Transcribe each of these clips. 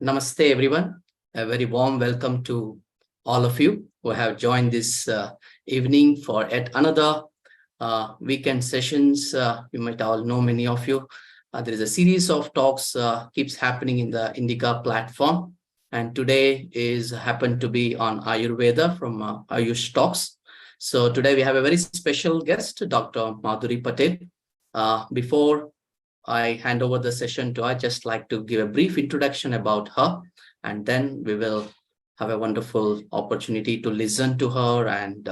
Namaste, everyone. A very warm welcome to all of you who have joined this evening for yet another weekend sessions. You might all know many of you. There is a series of talks keeps happening in the Indica platform. And today is happened to be on Ayurveda from Ayush Talks. So today we have a very special guest, Dr. Madhuri Patil. Before I hand over the session to her, I'd just like to give a brief introduction about her, and then we will have a wonderful opportunity to listen to her and,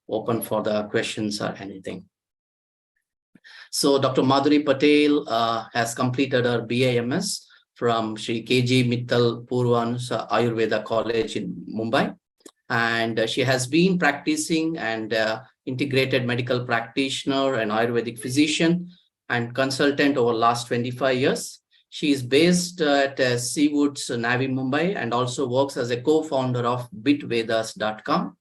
open for the questions or anything. So Dr. Madhuri Patil has completed her BAMS from Sri KG Mittal Purvan's Ayurveda College in Mumbai. And she has been practicing and integrated medical practitioner and Ayurvedic physician and consultant over last 25 years. She is based at Seawoods, Navi, Mumbai, and also works as a co-founder of bitvedas.com.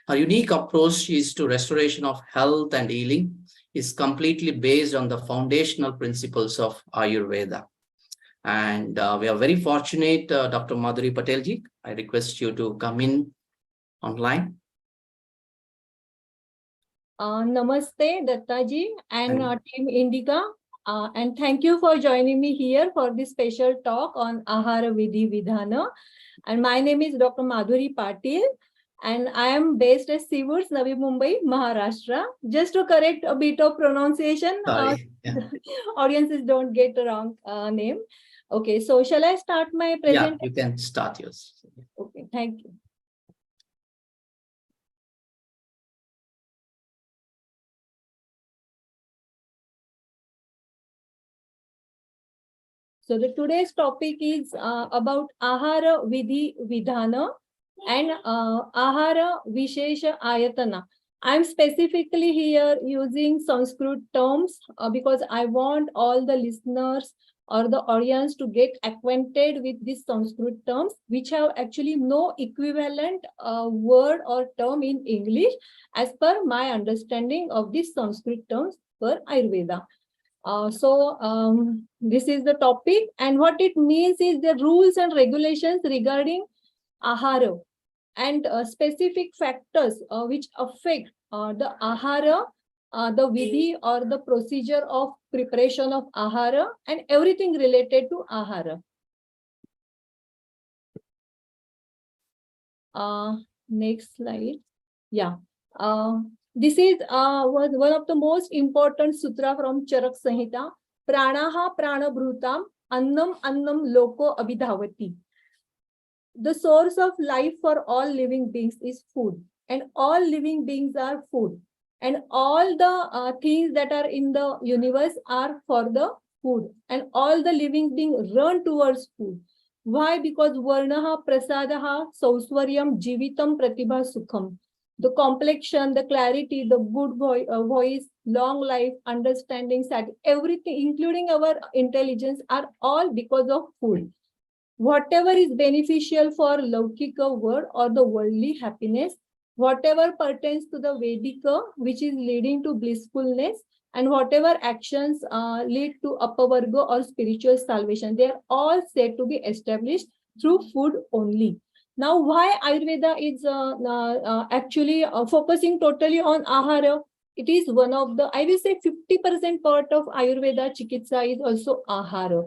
Her unique approach is to restoration of health and healing is completely based on the foundational principles of Ayurveda. And we are very fortunate, Dr. Madhuri Patelji. I request you to come in online. Namaste, Dattaji and Team Indica. And thank you for joining me here for this special talk on Ahara Vidhi Vidhana. And my name is Dr. Madhuri Patil, and I am based at Seawoods, Navi Mumbai, Maharashtra. Just to correct a bit of pronunciation, audiences don't get the wrong name. Okay, so shall I start my presentation? Yeah, you can start yours. Okay, thank you. So today's topic is about Ahara Vidhi Vidhana and Ahara Vishesh Ayatana. I'm specifically here using Sanskrit terms because I want all the listeners or the audience to get acquainted with these Sanskrit terms, which have actually no equivalent word or term in English as per my understanding of these Sanskrit terms for Ayurveda. This is the topic, and what it means is the rules and regulations regarding Ahara and specific factors which affect the Ahara, the Vidhi or the procedure of preparation of Ahara and everything related to Ahara. Next slide. Yeah. This is one of the most important sutra from Charak Samhita. Pranaha pranabhrutam annam annam loko abhidhavati. The source of life for all living beings is food, and all living beings are food, and all the things that are in the universe are for the food, and all the living beings run towards food. Why? Because varnaha prasadaha sauswaryam jivitam pratibha sukham. The complexion, the clarity, the good voice, long life, understanding, everything, including our intelligence, are all because of food. Whatever is beneficial for Laukika world or the worldly happiness, whatever pertains to the Vedika, which is leading to blissfulness, and whatever actions lead to Apavarga or spiritual salvation, they are all said to be established through food only. Now, why Ayurveda is actually focusing totally on Ahara? It is one of the, I will say 50% part of Ayurveda Chikitsa is also Ahara.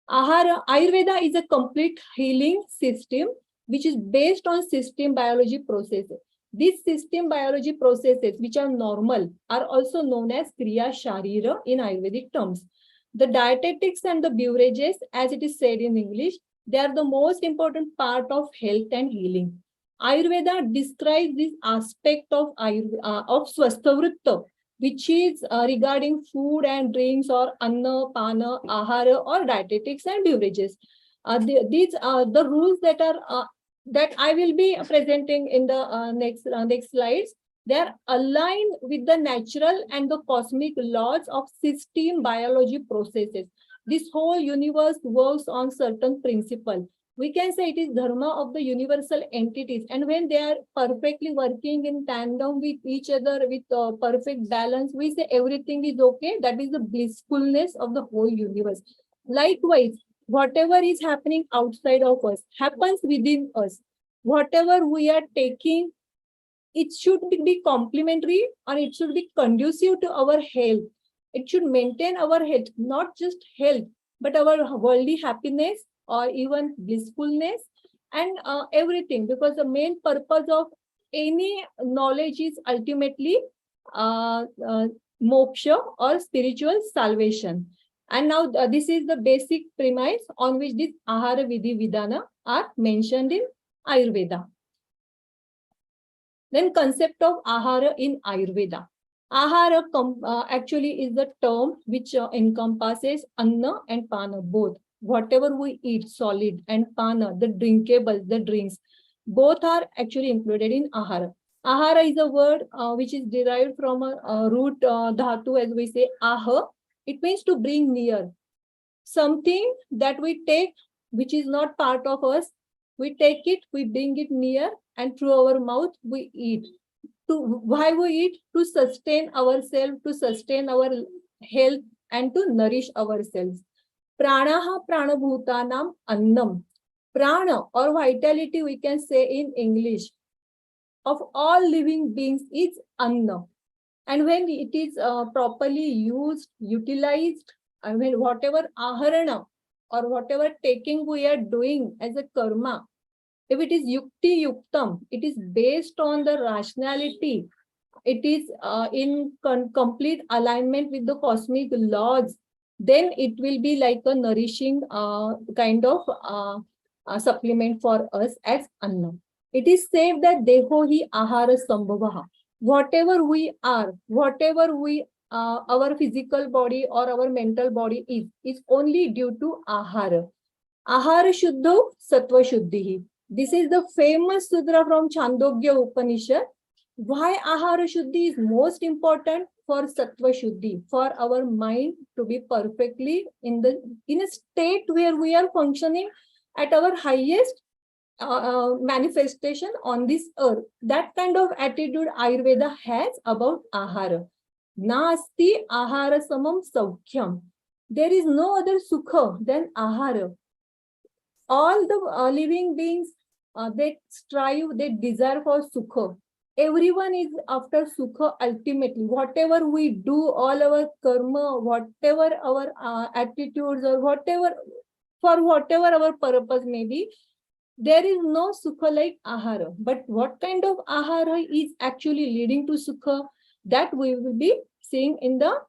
Ayurveda is a complete healing system which is based on system biology processes. These system biology processes, which are normal, are also known as Kriya Sharira in Ayurvedic terms. The dietetics and the beverages, as it is said in English, they are the most important part of health and healing. Ayurveda describes this aspect of Swastavritta, which is regarding food and drinks or Anna, Pana, Ahara or dietetics and beverages. These are the rules that are that I will be presenting in the next slides. They are aligned with the natural and the cosmic laws of system biology processes. This whole universe works on certain principles. We can say it is dharma of the universal entities, and when they are perfectly working in tandem with each other with perfect balance, we say everything is okay. That is the blissfulness of the whole universe. Likewise, Whatever is happening outside of us happens within us. Whatever we are taking, it should be complementary and it should be conducive to our health. It should maintain our health, not just health, but our worldly happiness or even blissfulness and everything. Because the main purpose of any knowledge is ultimately uh, uh, moksha or spiritual salvation. And now this is the basic premise on which this Ahara Vidhi Vidhana are mentioned in Ayurveda. Then concept of Ahara in Ayurveda. Ahara actually is the term which encompasses Anna and Pana both. Whatever we eat, solid, and Pana, the drinkable, the drinks, both are actually included in Ahara. Ahara is a word which is derived from a root dhatu, as we say, Ahar. It means to bring near. Something that we take which is not part of us, we take it, we bring it near, and through our mouth we eat. Why we eat? To sustain ourselves, to sustain our health, and to nourish ourselves. Pranaha pranabhutanam annam. Prana or vitality, we can say in English, of all living beings is anna. And when it is properly used, utilized, I mean, whatever aharana or whatever taking we are doing as a karma, if it is yukti yuktam, it is based on the rationality, it is in complete alignment with the cosmic laws, then it will be like a nourishing kind of supplement for us as anna. It is said that deho hi ahara sambhavaha. Whatever we are, whatever we our physical body or our mental body is only due to ahara. Ahara shuddho sattva shuddhihi. This is the famous sutra from Chandogya Upanishad. Why Ahara Shuddhi is most important? For Sattva Shuddhi, for our mind to be perfectly in a state where we are functioning at our highest manifestation on this earth. That kind of attitude Ayurveda has about Ahara. Nasti Ahara Samam Saukhyam. There is no other sukha than Ahara. All the living beings, they strive, they desire for sukha. Everyone is after sukha ultimately. Whatever we do, all our karma, whatever our attitudes or whatever, for whatever our purpose may be, there is no sukha like ahara. But what kind of ahara is actually leading to sukha, that we will be seeing in the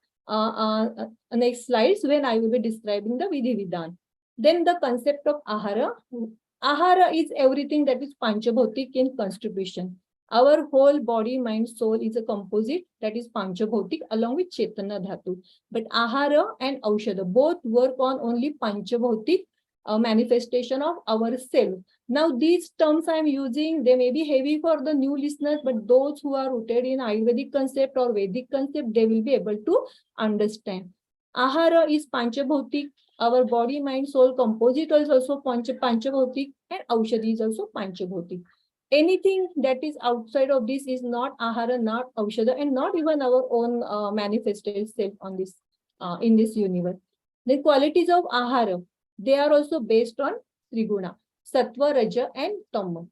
next slides when I will be describing the Vidhi Vidhan. Then the concept of ahara. Ahara is everything that is panchabhautik in constitution. Our whole body, mind, soul is a composite that is panchabhautik along with chetana dhatu. But ahara and aushadha both work on only panchabhautik manifestation of our self. Now these terms I am using, they may be heavy for the new listeners, but those who are rooted in Ayurvedic concept or Vedic concept, they will be able to understand. Ahara is panchabhautik. Our body, mind, soul composite is also panchabhautik, and aushadhi is also panchabhautik. Anything that is outside of this is not ahara, not aushadha, and not even our own manifested self on this in this universe. The qualities of ahara, they are also based on triguna, sattva, raja, and tama.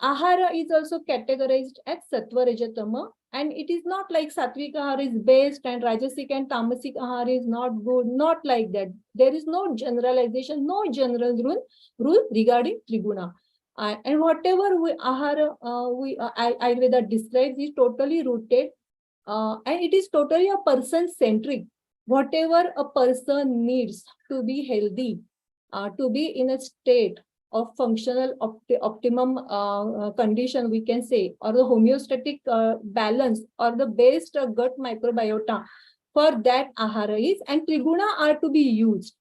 Ahara is also categorized as sattva, raja, tama, and it is not like sattvic ahara is best and rajasic and tamasic ahara is not good. Not like that. There is no generalization, no general rule regarding triguna. And whatever Ayurveda describes is totally rooted, and it is totally a person-centric. Whatever a person needs to be healthy, to be in a state of functional optimum condition, we can say, or the homeostatic balance, or the best gut microbiota, for that ahara is, and triguna are to be used.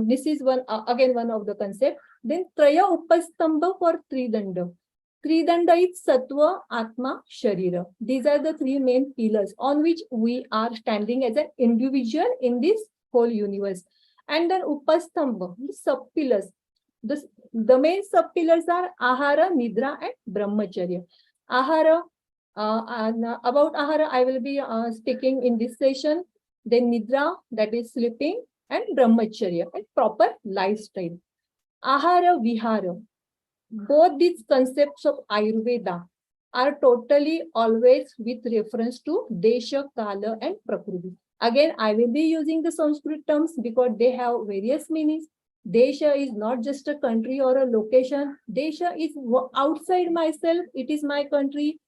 This is again one of the concepts. Then Traya Upastambha for Tridanda. Tridanda is Sattva, Atma, Sharira. These are the three main pillars on which we are standing as an individual in this whole universe. And then Upastambha, the sub-pillars. The main sub-pillars are Ahara, Nidra, and Brahmacharya. Ahara, about Ahara, I will be speaking in this session. Then Nidra, that is sleeping. and brahmacharya, and proper lifestyle. Ahara vihara. Both these concepts of Ayurveda are totally always with reference to Desha, Kala, and Prakriti. Again, I will be using the Sanskrit terms because they have various meanings. Desha is not just a country or a location. Desha is outside myself, it is my country,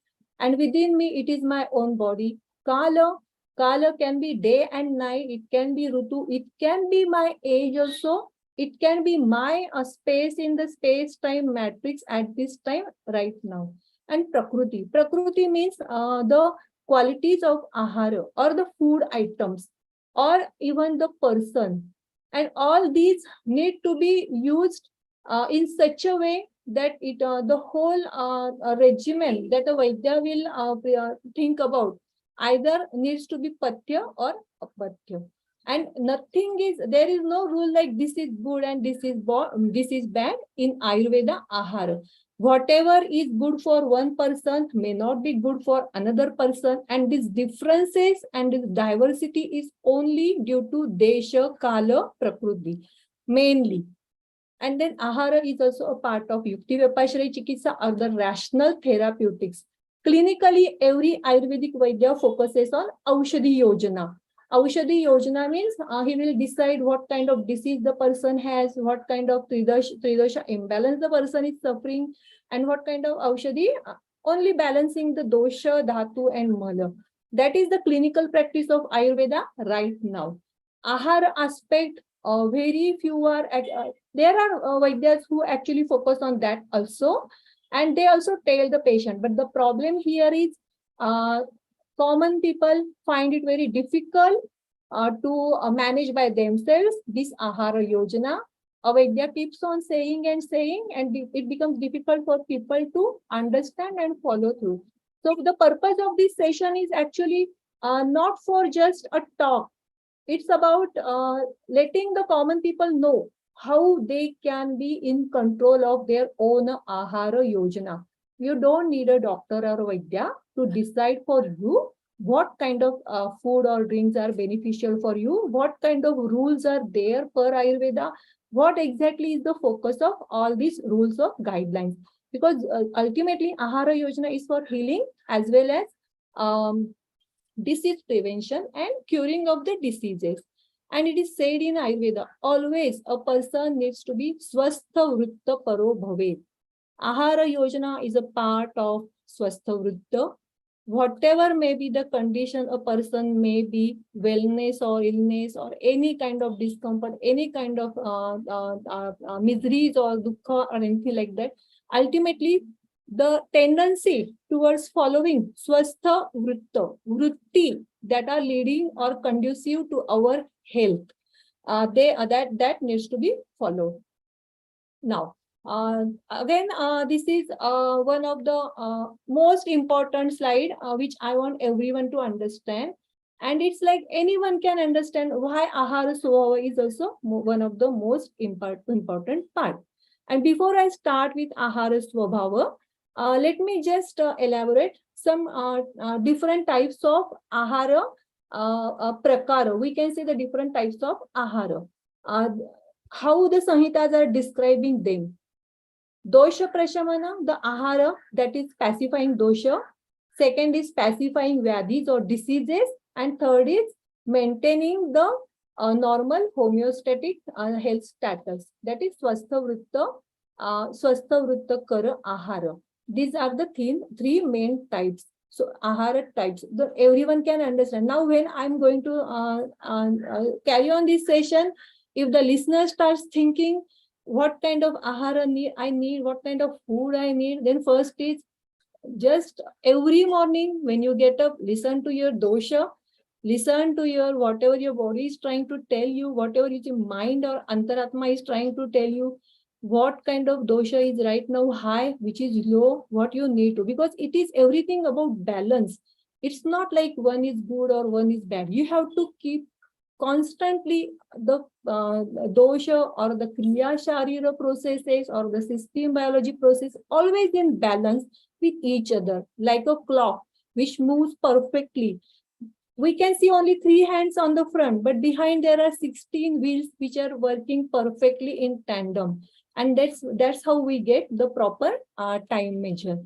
and within me, it is my own body. Kala, Kala can be day and night, it can be Rutu, it can be my age also, it can be my space in the space-time matrix at this time right now. And Prakriti. Prakriti means the qualities of Ahara or the food items or even the person. And all these need to be used in such a way that it the whole regimen that a Vaidya will think about either needs to be Patya or Apatya. And nothing is, there is no rule like this is good and this is bad in Ayurveda Ahara. Whatever is good for one person may not be good for another person, and these differences and this diversity is only due to Desha, Kala, Prakriti mainly. And then Ahara is also a part of Yukti Vyapashray Chikitsa or the rational therapeutics. Clinically, every Ayurvedic Vaidya focuses on Aushadhi Yojana. Aushadhi Yojana means he will decide what kind of disease the person has, what kind of Tridosha imbalance the person is suffering, and what kind of Aushadhi, only balancing the dosha, dhatu, and mala. That is the clinical practice of Ayurveda right now. Ahara aspect, very few are at, there are Vaidyas who actually focus on that also, and they also tell the patient. But the problem here is common people find it very difficult to manage by themselves this Ahara Yojana. A Vaidya keeps on saying, and it becomes difficult for people to understand and follow through. So the purpose of this session is actually not for just a talk. It's about letting the common people know how they can be in control of their own Ahara Yojana. You don't need a doctor or a Vaidya to decide for you what kind of food or drinks are beneficial for you, what kind of rules are there per Ayurveda, what exactly is the focus of all these rules of guidelines. Because ultimately, Ahara Yojana is for healing as well as disease prevention and curing of the diseases. And it is said in Ayurveda, always a person needs to be swastha vritta paro bhavet. Ahara Yojana is a part of swastha vritta. Whatever may be the condition a person may be, wellness or illness or any kind of discomfort, any kind of miseries or dukkha or anything like that, ultimately the tendency towards following swastha vritta, vritti that are leading or conducive to our health, that needs to be followed. Now, again, this is one of the most important slide which I want everyone to understand. And it's like anyone can understand why Ahara Swabhava is also one of the most important part. And before I start with Ahara Swabhava, let me just elaborate some different types of Ahara prakara. We can say the different types of Ahara. How the Samhitas are describing them. Dosha Prashamana, the Ahara that is pacifying dosha. Second is pacifying vyadhis or diseases. And third is maintaining the normal homeostatic health status. That is Swastha Vritta Kara Ahara. These are the three main types. So Ahara types, everyone can understand. Now when I'm going to carry on this session, if the listener starts thinking what kind of Ahara I need, what kind of food I need, then first is just every morning when you get up, listen to your dosha, listen to your whatever your body is trying to tell you, whatever your mind or antaratma is trying to tell you, what kind of dosha is right now high, which is low, what you need to, because it is everything about balance. It's not like one is good or one is bad. You have to keep constantly the dosha or the kriya sharira processes or the system biology process always in balance with each other, like a clock which moves perfectly. We can see only 3 hands on the front, but behind there are 16 wheels which are working perfectly in tandem. And that's how we get the proper time measure.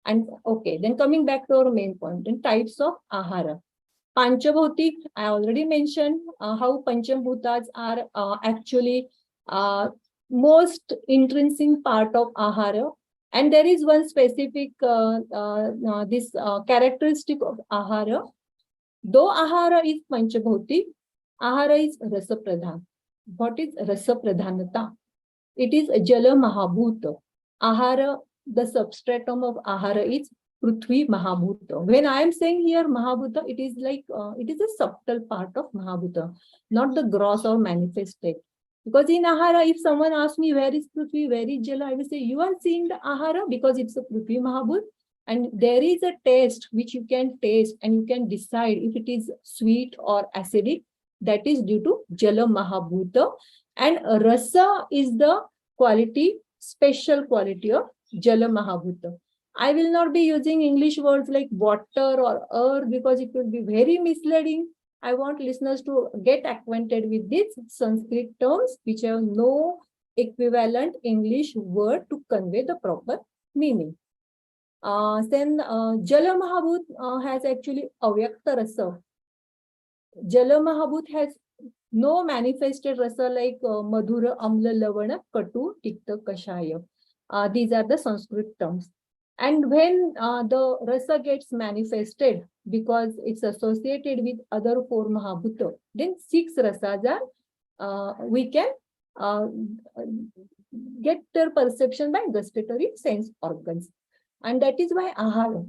And okay, then coming back to our main point, then types of Ahara. Panchabhutik, I already mentioned how Panchabhutas are actually most intrinsic part of Ahara. And there is one specific this characteristic of Ahara. Though Ahara is Panchabhutik, Ahara is Rasa Pradhan. What is Rasa Pradhanata? It is Jala Mahabhuta. Ahara, the substratum of Ahara is Prithvi Mahabhuta. When I am saying here Mahabhuta, it is like it is a subtle part of Mahabhuta, not the gross or manifested. Because in Ahara, if someone asks me where is Prithvi, where is Jala, I will say you are seeing the Ahara because it's a Prithvi Mahabhut. And there is a taste which you can taste and you can decide if it is sweet or acidic. That is due to Jala Mahabhuta. And Rasa is the quality, special quality of Jala Mahabhuta. I will not be using English words like water or earth because it will be very misleading. I want listeners to get acquainted with these Sanskrit terms which have no equivalent English word to convey the proper meaning. Then Jala Mahabhut has actually Avyakta Rasa. Jala Mahabhut has no manifested rasa like Madhura, Amla, Lavana, Katu, Tikta, Kashaya. These are the Sanskrit terms. And when the rasa gets manifested because it's associated with other 4 Mahabhuta, then 6 rasas are, we can get their perception by gustatory sense organs. And that is why Ahara.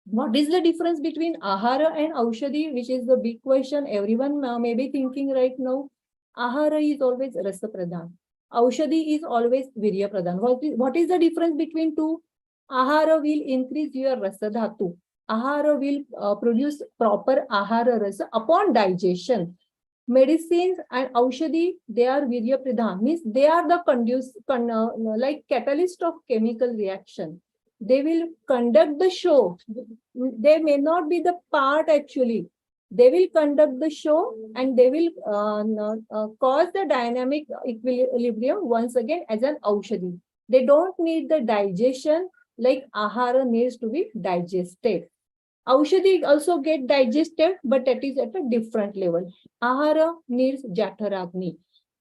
What is the difference between Ahara and Aushadhi, which is the big question everyone may be thinking right now? Ahara is always Rasa Pradhan. Aushadhi is always Virya Pradhan. What is the difference between two? Ahara will increase your Rasa Dhatu. Ahara will produce proper Ahara Rasa upon digestion. Medicines and Aushadhi, they are Virya Pradhan, means they are the like catalyst of chemical reaction. They will conduct the show. They may not be the part actually. They will conduct the show and they will cause the dynamic equilibrium once again as an Aushadhi. They don't need the digestion like Ahara needs to be digested. Aushadhi also get digested, but that is at a different level. Ahara needs Jatharagni.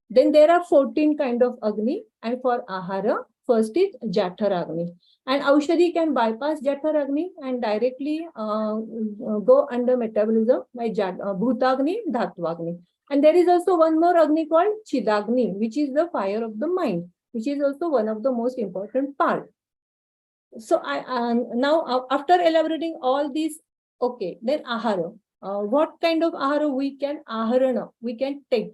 Then there are 14 kind of Agni, and for Ahara, first is Jatharagni. And Aushadhi can bypass Jatharagni and directly go under metabolism by Bhutagni, Dhattvagni. And there is also one more Agni called Chidagni, which is the fire of the mind, which is also one of the most important part. So now after elaborating all these, okay, then Ahara. What kind of Ahara we can Aharana, we can take?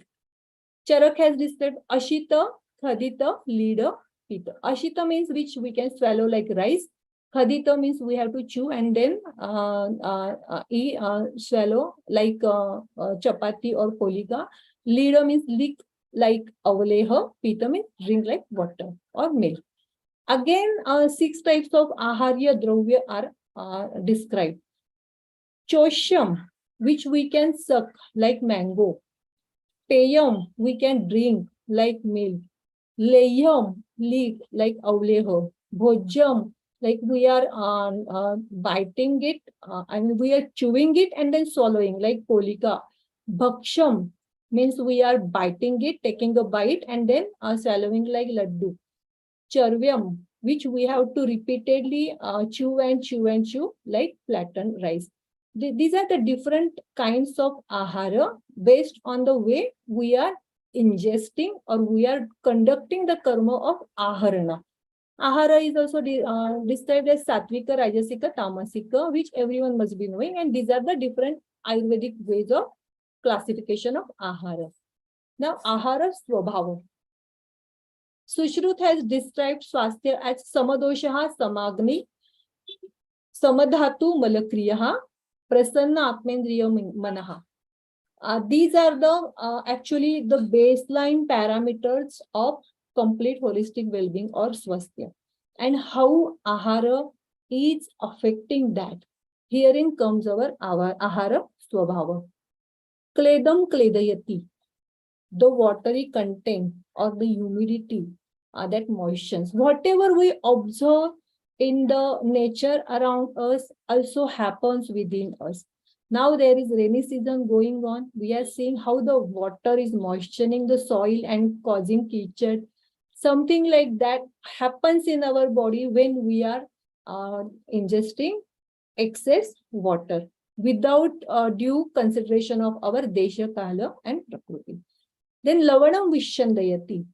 Charak has described Ashita, Khadita, Lida, Pita. Ashita means which we can swallow like rice. Khadita means we have to chew and then swallow like chapati or polika. Lida means lick like avaleha. Pita means drink like water or milk. Again, 6 types of Aharya Dravya are described. Chosham, which we can suck like mango. Peyam, we can drink like milk. Leyam, lick like avleha. Bhojam, like we are biting it, and we are chewing it and then swallowing like polika. Bhaksham means we are biting it, taking a bite and then swallowing like laddu. Charvyam, which we have to repeatedly chew and chew and chew like flattened rice. These are the different kinds of ahara based on the way we are ingesting or we are conducting the karma of aharana. Ahara is also described as Satvika, Rajasika, Tamasika, which everyone must be knowing. And these are the different Ayurvedic ways of classification of Ahara. Now, Ahara Swabhava. Sushruth has described Swasthya as Samadoshaha, Samagni, Samadhatu, Malakriyaha, Prasanna, Atmendriya, Manaha. These are the actually the baseline parameters of complete holistic well-being or swasthya, and how ahara is affecting that. Herein comes our ahara स्वभाव. Kledam kledayati, the watery content or the humidity that moistens. Whatever we observe in the nature around us also happens within us. Now there is rainy season going on. We are seeing how the water is moistening the soil and causing kitchen. Something like that happens in our body when we are ingesting excess water without due consideration of our desha, kala and prakriti. Then lavanam vishandayati,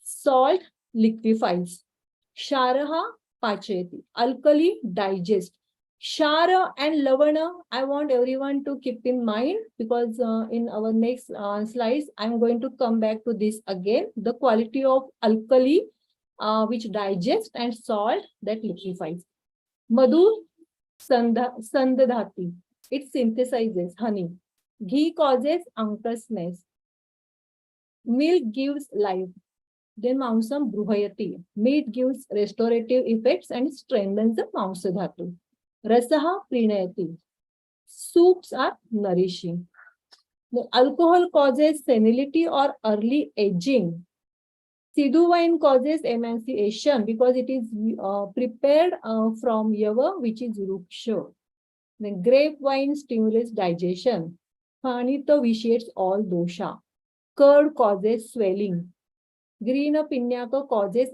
salt liquefies. Sharaha pachayati, alkali digest. Shara and lavana, I want everyone to keep in mind, because in our next slides, I'm going to come back to this again. The quality of alkali, which digests, and salt that liquefies. Madhu sandhati, it synthesizes honey. Ghee causes unctuousness. Milk gives life. Then mausam bruhayati, meat gives restorative effects and strengthens the mausadhatu. Rasaha prinayati, soups are nourishing. The alcohol causes senility or early aging. Sidhu wine causes emaciation because it is prepared from yava, which is ruksha. The grape wine stimulates digestion. Phanita vitiates all dosha. Curd causes swelling. Green pinyaka causes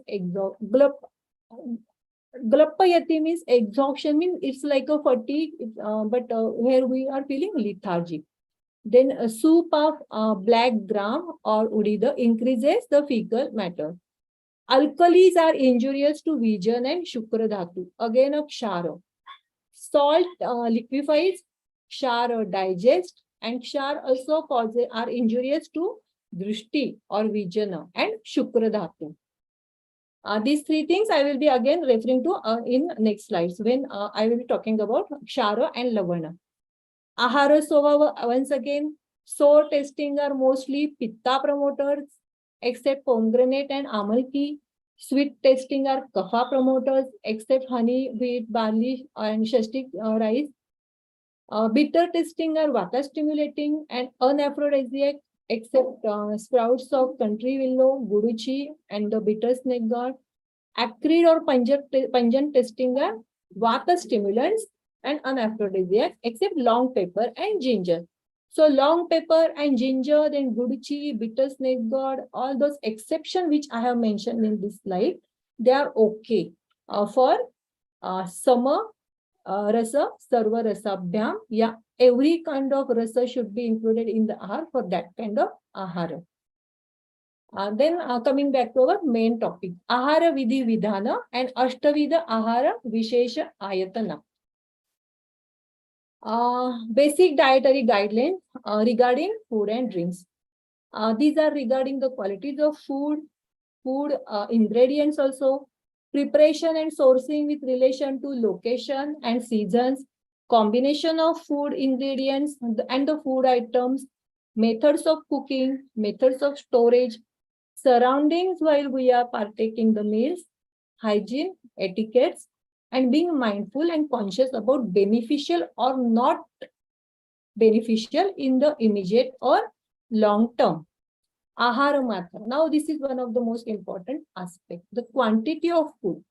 Glappayati means exhaustion, means it's like a fatigue, but here we are feeling lethargic. Then a soup of black gram or udida increases the fecal matter. Alkalis are injurious to vision and shukra dhatu. Again a kshara. Salt liquefies, kshara digest, and kshara also causes are injurious to drishti or vijana and shukra dhatu. These three things I will be again referring to in next slides when I will be talking about kshara and lavana. Ahara swabhava, once again, sour tasting are mostly pitta promoters, except pomegranate and amalki. Sweet tasting are kapha promoters, except honey, wheat, barley, and shastik rice. Bitter tasting are vata stimulating and unaphrodisiac, except sprouts of country willow, guduchi, and the bitter snake gourd. Acrid or pungent tasting are vata stimulants and unaphrodisiac, except long pepper and ginger. So long pepper and ginger, then guduchi, bitter snake gourd, all those exceptions which I have mentioned in this slide, they are okay for summer rasa, sarva rasabhyam. Yeah, every kind of rasa should be included in the ahar for that kind of ahara. Then coming back to our main topic, Ahara Vidhi Vidhana and Ashtavida Ahara Vishesh Ayatana. Basic dietary guidelines regarding food and drinks. These are regarding the qualities of food ingredients also, preparation and sourcing with relation to location and seasons, combination of food ingredients and the food items, methods of cooking, methods of storage, surroundings while we are partaking the meals, hygiene, etiquettes, and being mindful and conscious about beneficial or not beneficial in the immediate or long term. Ahara matra. Now this is one of the most important aspects, the quantity of food.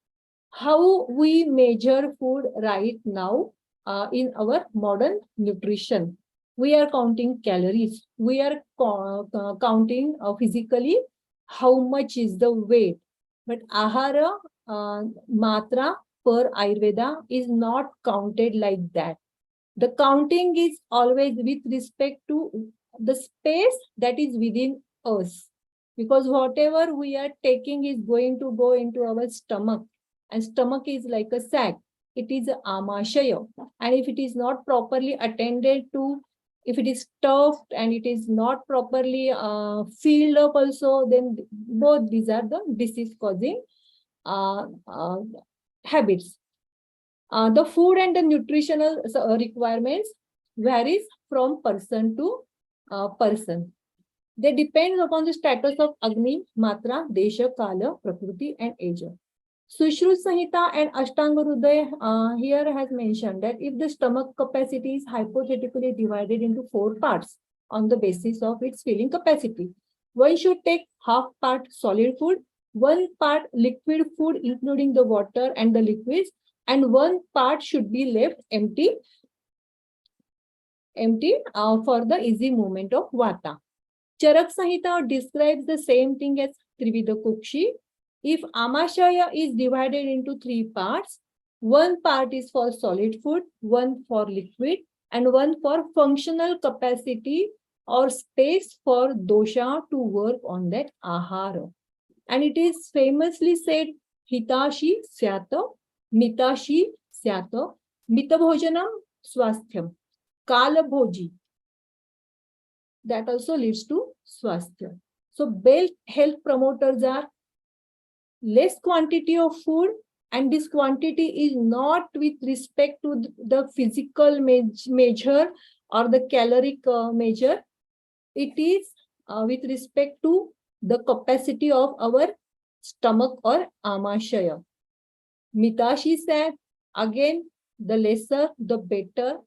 How we measure food right now in our modern nutrition. We are counting calories. We are counting physically how much is the weight. But ahara matra per Ayurveda is not counted like that. The counting is always with respect to the space that is within us. Because whatever we are taking is going to go into our stomach. And stomach is like a sac. It is a amashaya. And if it is not properly attended to, if it is stuffed and it is not properly filled up also, then both these are the disease causing habits. The food and the nutritional requirements varies from person to person. They depend upon the status of Agni, Matra, Desha, Kala, Prakriti, and age. Sushruta Samhita and Ashtanga Hridaya here has mentioned that if the stomach capacity is hypothetically divided into 4 parts on the basis of its filling capacity, one should take half part solid food, 1 part liquid food including the water and the liquids, and 1 part should be left empty for the easy movement of Vata. Charak Samhita describes the same thing as Trivida Kukshi. If Amashaya is divided into 3 parts, 1 part is for solid food, 1 for liquid, and 1 for functional capacity or space for dosha to work on that ahara. And it is famously said, Hitashi Syata, Mitashi Syata, Mitabhojanam Swasthyam, Kalabhoji. That also leads to swasthya. So best health promoters are less quantity of food, and this quantity is not with respect to the physical measure or the caloric measure. It is with respect to the capacity of our stomach or amashaya. Mitashi said, again, the lesser, the better.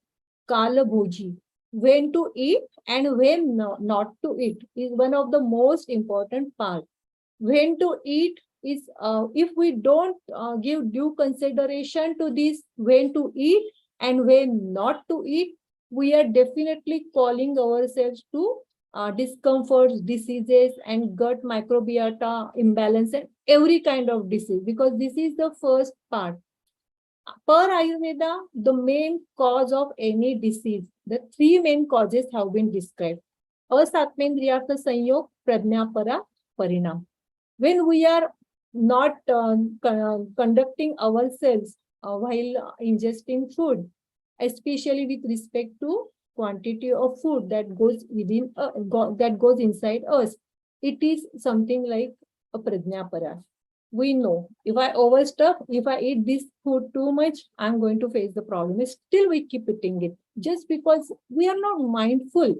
Kala bhoji, when to eat and when not to eat is one of the most important parts. When to eat is, if we don't give due consideration to this, when to eat and when not to eat, we are definitely calling ourselves to discomforts, diseases, and gut microbiota imbalance, and every kind of disease, because this is the first part. Per Ayurveda, the main cause of any disease, the 3 main causes have been described. Asatmendriyartha Sanyog, Prajnapara, Parinam. When we are not conducting ourselves while ingesting food, especially with respect to quantity of food that goes within that goes inside us, it is something like a prajnapara. We know if I overstuff, if I eat this food too much, I'm going to face the problem. Still, we keep eating it just because we are not mindful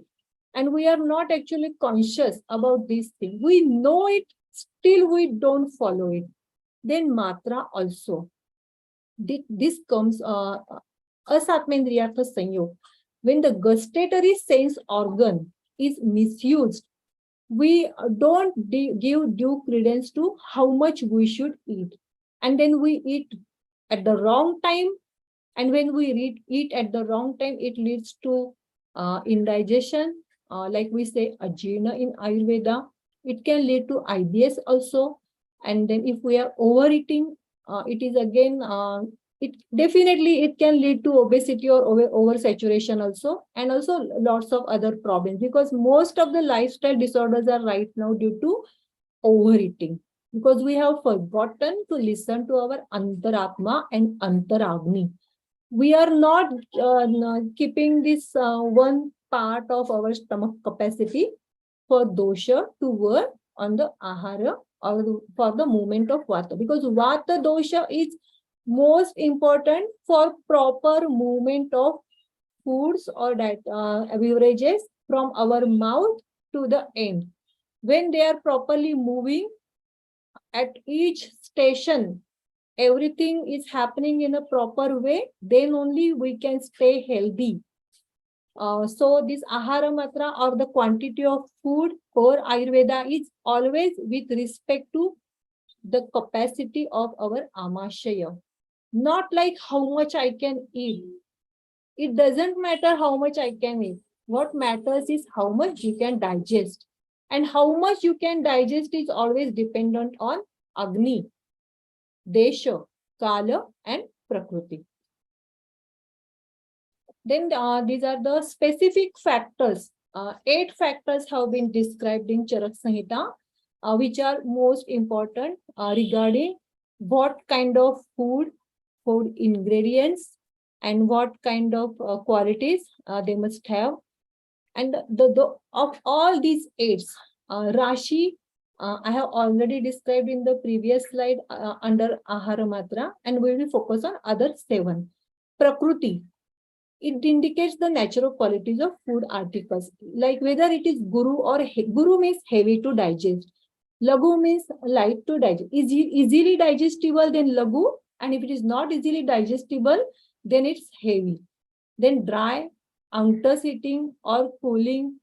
and we are not actually conscious about this thing. We know it, still we don't follow it. Then matra also. This comes asatmendriyartha sanyog. When the gustatory sense organ is misused, we don't give due credence to how much we should eat. And then we eat at the wrong time. And when we eat at the wrong time, it leads to indigestion, like we say ajina in Ayurveda. It can lead to IBS also. And then if we are overeating, it is again, it can lead to obesity or oversaturation also, and also lots of other problems, because most of the lifestyle disorders are right now due to overeating, because we have forgotten to listen to our antaratma and antaragni. We are not keeping this 1 part of our stomach capacity for dosha to work on the ahara or for the movement of vata, because vata dosha is most important for proper movement of foods or beverages from our mouth to the end. When they are properly moving at each station, everything is happening in a proper way, then only we can stay healthy. So this ahara matra, or the quantity of food for Ayurveda, is always with respect to the capacity of our amashaya. Not like how much I can eat. It doesn't matter how much I can eat. What matters is how much you can digest. And how much you can digest is always dependent on Agni, Desha, Kala, and Prakriti. Then these are the specific factors. 8 factors have been described in Charak Samhita, which are most important regarding what kind of food ingredients, and what kind of qualities they must have. And of all these 8, Rashi, I have already described in the previous slide under Ahara Matra, and we will focus on other 7. Prakruti, it indicates the natural qualities of food articles, like whether it is Guru or Guru means heavy to digest. Lagu means light to digest. Easily digestible, then lagu. And if it is not easily digestible, then it's heavy. Then dry, unctuous eating or cooling.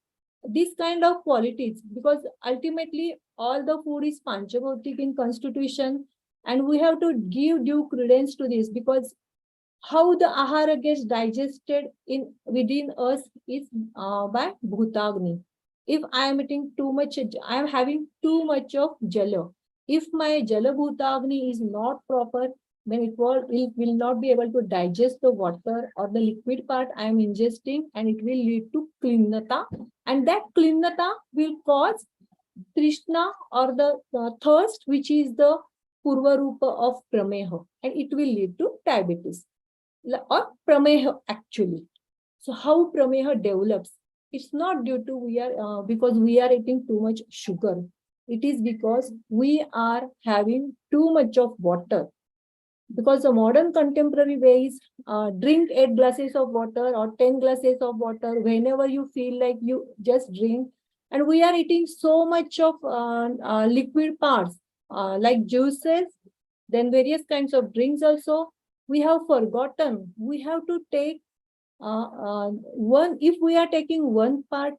These kind of qualities, because ultimately all the food is panchabautic in constitution, and we have to give due credence to this, because how the ahara gets digested in within us is by bhutagni. If I am eating too much, I am having too much of jala. If my jala bhutagni is not proper, then it will not be able to digest the water or the liquid part I am ingesting, and it will lead to klinnata, and that klinnata will cause trishna, or the thirst, which is the purva rupa of prameha, and it will lead to diabetes or prameha actually. So how prameha develops? It's not due to because we are eating too much sugar. It is because we are having too much of water. Because the modern contemporary way is drink 8 glasses of water or 10 glasses of water whenever you feel like, you just drink. And we are eating so much of liquid parts like juices, then various kinds of drinks also. We have forgotten we have to take one. If we are taking one part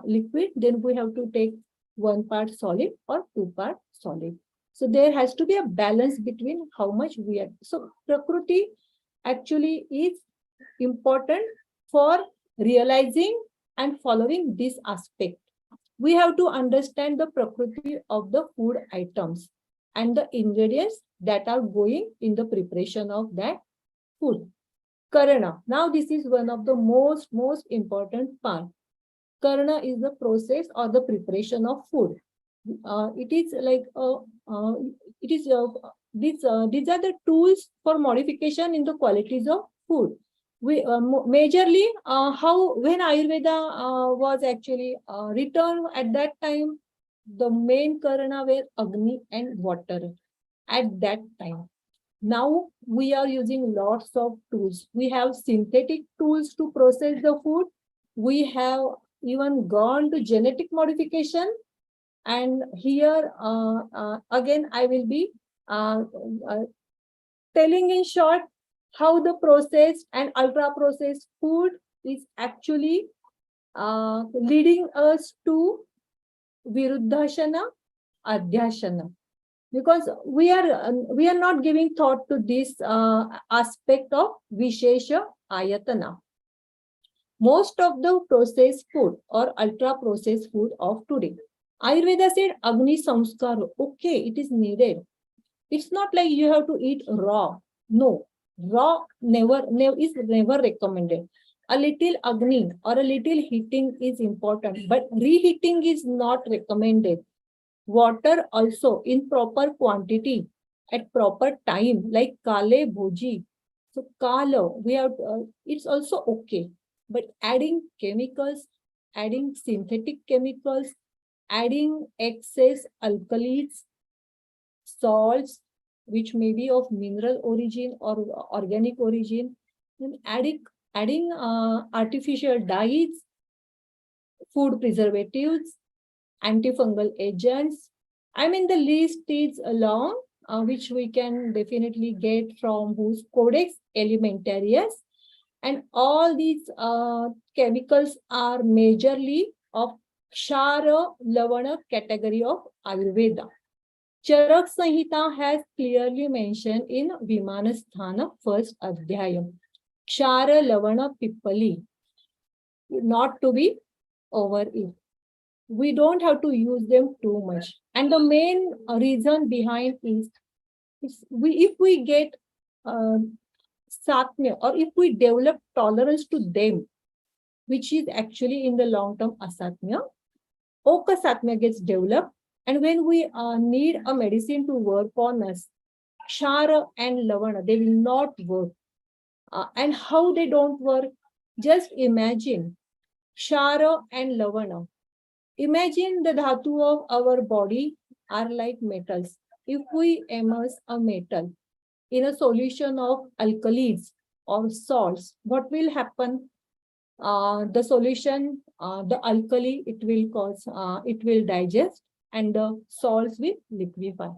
liquid, then we have to take one part solid or two part solid. So there has to be a balance between how much we are. So prakriti actually is important for realizing and following this aspect. We have to understand the prakriti of the food items and the ingredients that are going in the preparation of that food. Karana. Now this is one of the most important part. Karana is the process or the preparation of food. It is like it is these are the tools for modification in the qualities of food. We majorly how when Ayurveda was actually written at that time, the main karana were agni and water at that time. Now we are using lots of tools. We have synthetic tools to process the food. We have even gone to genetic modification. And here again, I will be telling in short how the processed and ultra processed food is actually leading us to viruddhashana, adhyashana. Because we are not giving thought to this aspect of Vishesha Ayatana. Most of the processed food or ultra processed food of today, Ayurveda said Agni Samskar. Okay, it is needed. It's not like you have to eat raw. No, raw is never recommended. A little Agni or a little heating is important, but reheating is not recommended. Water also in proper quantity at proper time, like kale bhoji. So kala, we have it's also okay, but adding chemicals, adding synthetic chemicals, adding excess alkalis, salts, which may be of mineral origin or organic origin, and adding artificial dyes, food preservatives, antifungal agents. I mean, the list is long, which we can definitely get from whose Codex Alimentarius. And all these chemicals are majorly of Kshara Lavana category of Ayurveda. Charak Samhita has clearly mentioned in Vimanasthana first Adhyayam. Kshara Lavana Pippali, not to be overeat. We don't have to use them too much. And the main reason behind is if we get satmya, or if we develop tolerance to them, which is actually in the long term asatmya, oka satmya gets developed. And when we need a medicine to work on us, kshara and lavana, they will not work. And how they don't work? Just imagine kshara and lavana. Imagine the dhatu of our body are like metals. If we immerse a metal in a solution of alkalis or salts, what will happen? The solution, the alkali, it will digest, and the salts will liquefy.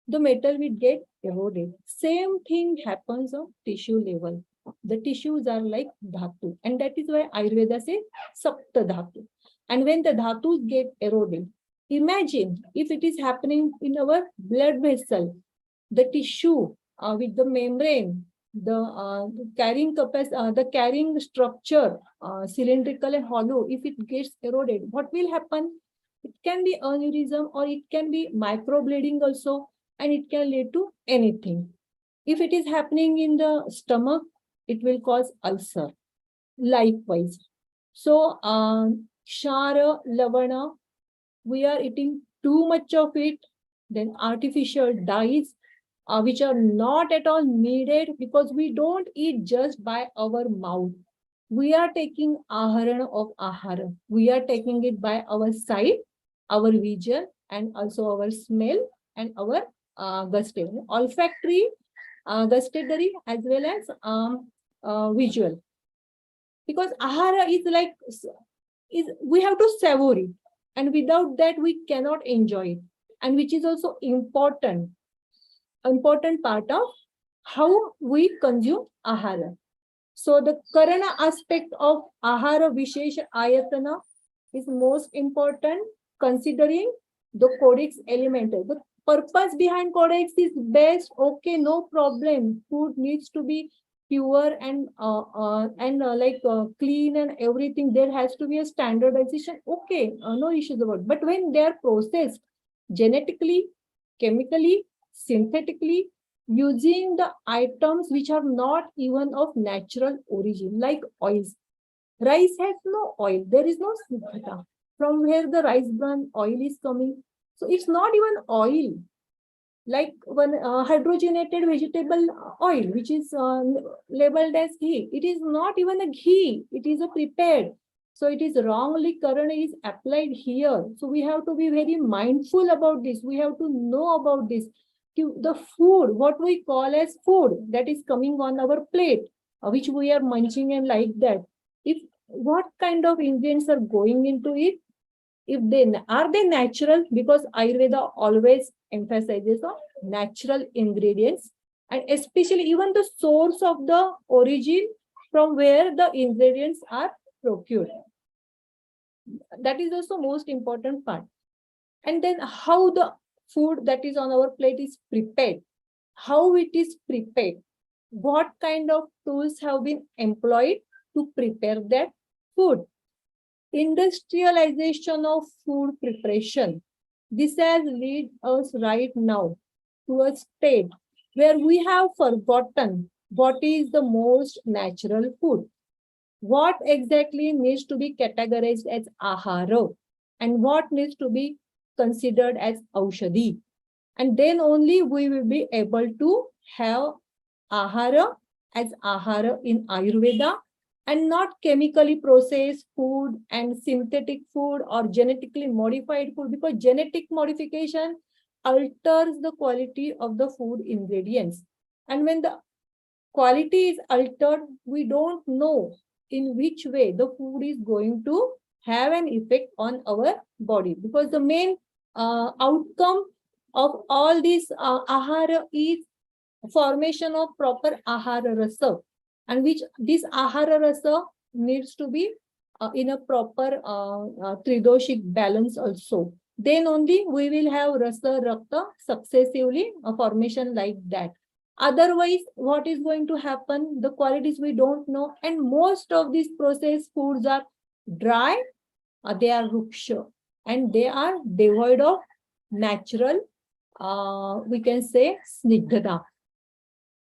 The metal will get eroded. Same thing happens on tissue level. The tissues are like dhatu, and that is why Ayurveda says sapta dhatu. And when the dhatus get eroded, imagine if it is happening in our blood vessel, the tissue with the membrane, the carrying capacity, the carrying structure, cylindrical and hollow, if it gets eroded, what will happen? It can be aneurysm or it can be microbleeding also, and it can lead to anything. If it is happening in the stomach, it will cause ulcer. Likewise. So, Shara, Lavana, we are eating too much of it, then artificial dyes, which are not at all needed because we don't eat just by our mouth. We are taking Ahara of Ahara. We are taking it by our sight, our vision, and also our smell and our gustatory, olfactory, gustatory, as well as visual. Because Ahara is like, we have to savor it, and without that we cannot enjoy it, and which is also important part of how we consume Ahara. So the Karana aspect of Ahara Vishesh Ayatana is most important, considering the codex elemental. The purpose behind codex is best, okay, no problem. Food needs to be pure and clean and everything. There has to be a standardization, okay, no issues about it. But when they are processed genetically, chemically, synthetically, using the items which are not even of natural origin, like oils. Rice has no oil. There is no Samhita. From where the rice bran oil is coming. So it's not even oil. Like one hydrogenated vegetable oil, which is labeled as ghee. It is not even a ghee. It is a prepared. So it is wrongly Karana is applied here. So we have to be very mindful about this. We have to know about this. The food, what we call as food, that is coming on our plate, which we are munching and like that. If what kind of ingredients are going into it, if they are they natural, because Ayurveda always emphasizes on natural ingredients, and especially even the source of the origin from where the ingredients are procured. That is also most important part. And then how the food that is on our plate is prepared, how it is prepared, what kind of tools have been employed to prepare that food. Industrialization of food preparation. This has led us right now to a state where we have forgotten what is the most natural food. What exactly needs to be categorized as Ahara and what needs to be considered as Aushadhi. And then only we will be able to have Ahara as Ahara in Ayurveda, and not chemically processed food and synthetic food or genetically modified food, because genetic modification alters the quality of the food ingredients. And when the quality is altered, we don't know in which way the food is going to have an effect on our body, because the main outcome of all this Ahara is formation of proper Ahara rasa, and which this Ahara rasa needs to be in a proper tridoshik balance also. Then only we will have rasa rakta successively a formation like that. Otherwise, what is going to happen? The qualities we don't know, and most of these processed foods are dry, they are ruksha, and they are devoid of natural, we can say, snigdhata.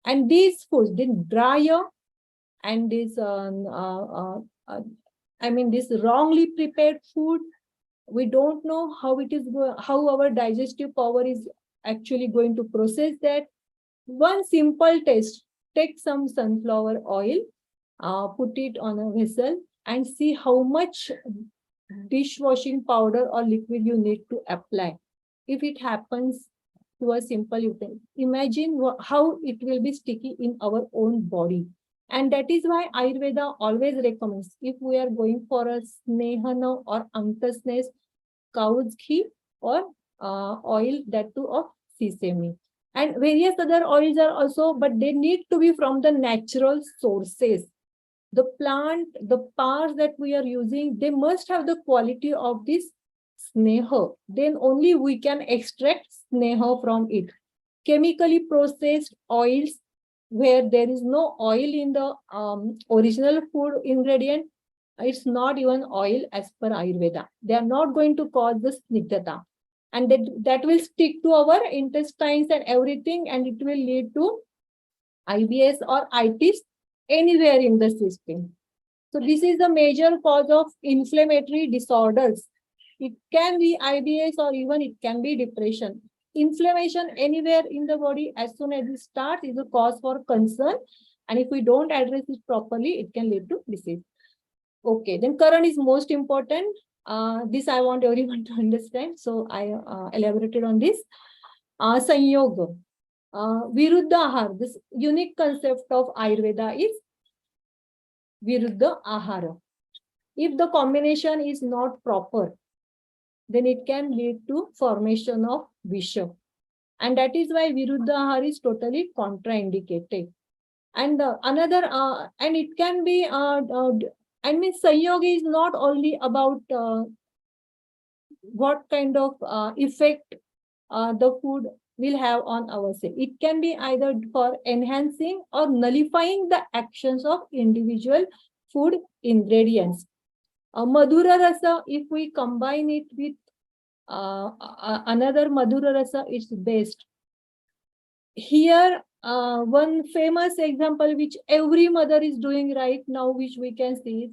And these foods, the drier and this, this wrongly prepared food, we don't know how it is how our digestive power is actually going to process that. One simple test: take some sunflower oil, put it on a vessel, and see how much dishwashing powder or liquid you need to apply. If it happens to a simple utensil, imagine how it will be sticky in our own body. And that is why Ayurveda always recommends, if we are going for a snehana or antasnes, cow's ghee or oil, that too of sesame. And various other oils are also, but they need to be from the natural sources. The plant, the parts that we are using, they must have the quality of this sneha. Then only we can extract sneha from it. Chemically processed oils, where there is no oil in the original food ingredient, it's not even oil as per Ayurveda. They are not going to cause the snigdhata. And that will stick to our intestines and everything, and it will lead to IBS or itis anywhere in the system. So this is the major cause of inflammatory disorders. It can be IBS or even it can be depression. Inflammation anywhere in the body as soon as it starts is a cause for concern. And if we don't address it properly, it can lead to disease. Okay, then Karan is most important. This I want everyone to understand. So I elaborated on this. Sanyoga. Viruddha Ahar. This unique concept of Ayurveda is Viruddha Ahara. If the combination is not proper, then it can lead to formation of Visha. And that is why Viruddha Ahara is totally contraindicated. And and it can be, Sanyoga is not only about what kind of effect the food will have on ourselves. It can be either for enhancing or nullifying the actions of individual food ingredients. Madhura rasa, if we combine it with another Madhura rasa, it's best. Here, one famous example which every mother is doing right now, which we can see, is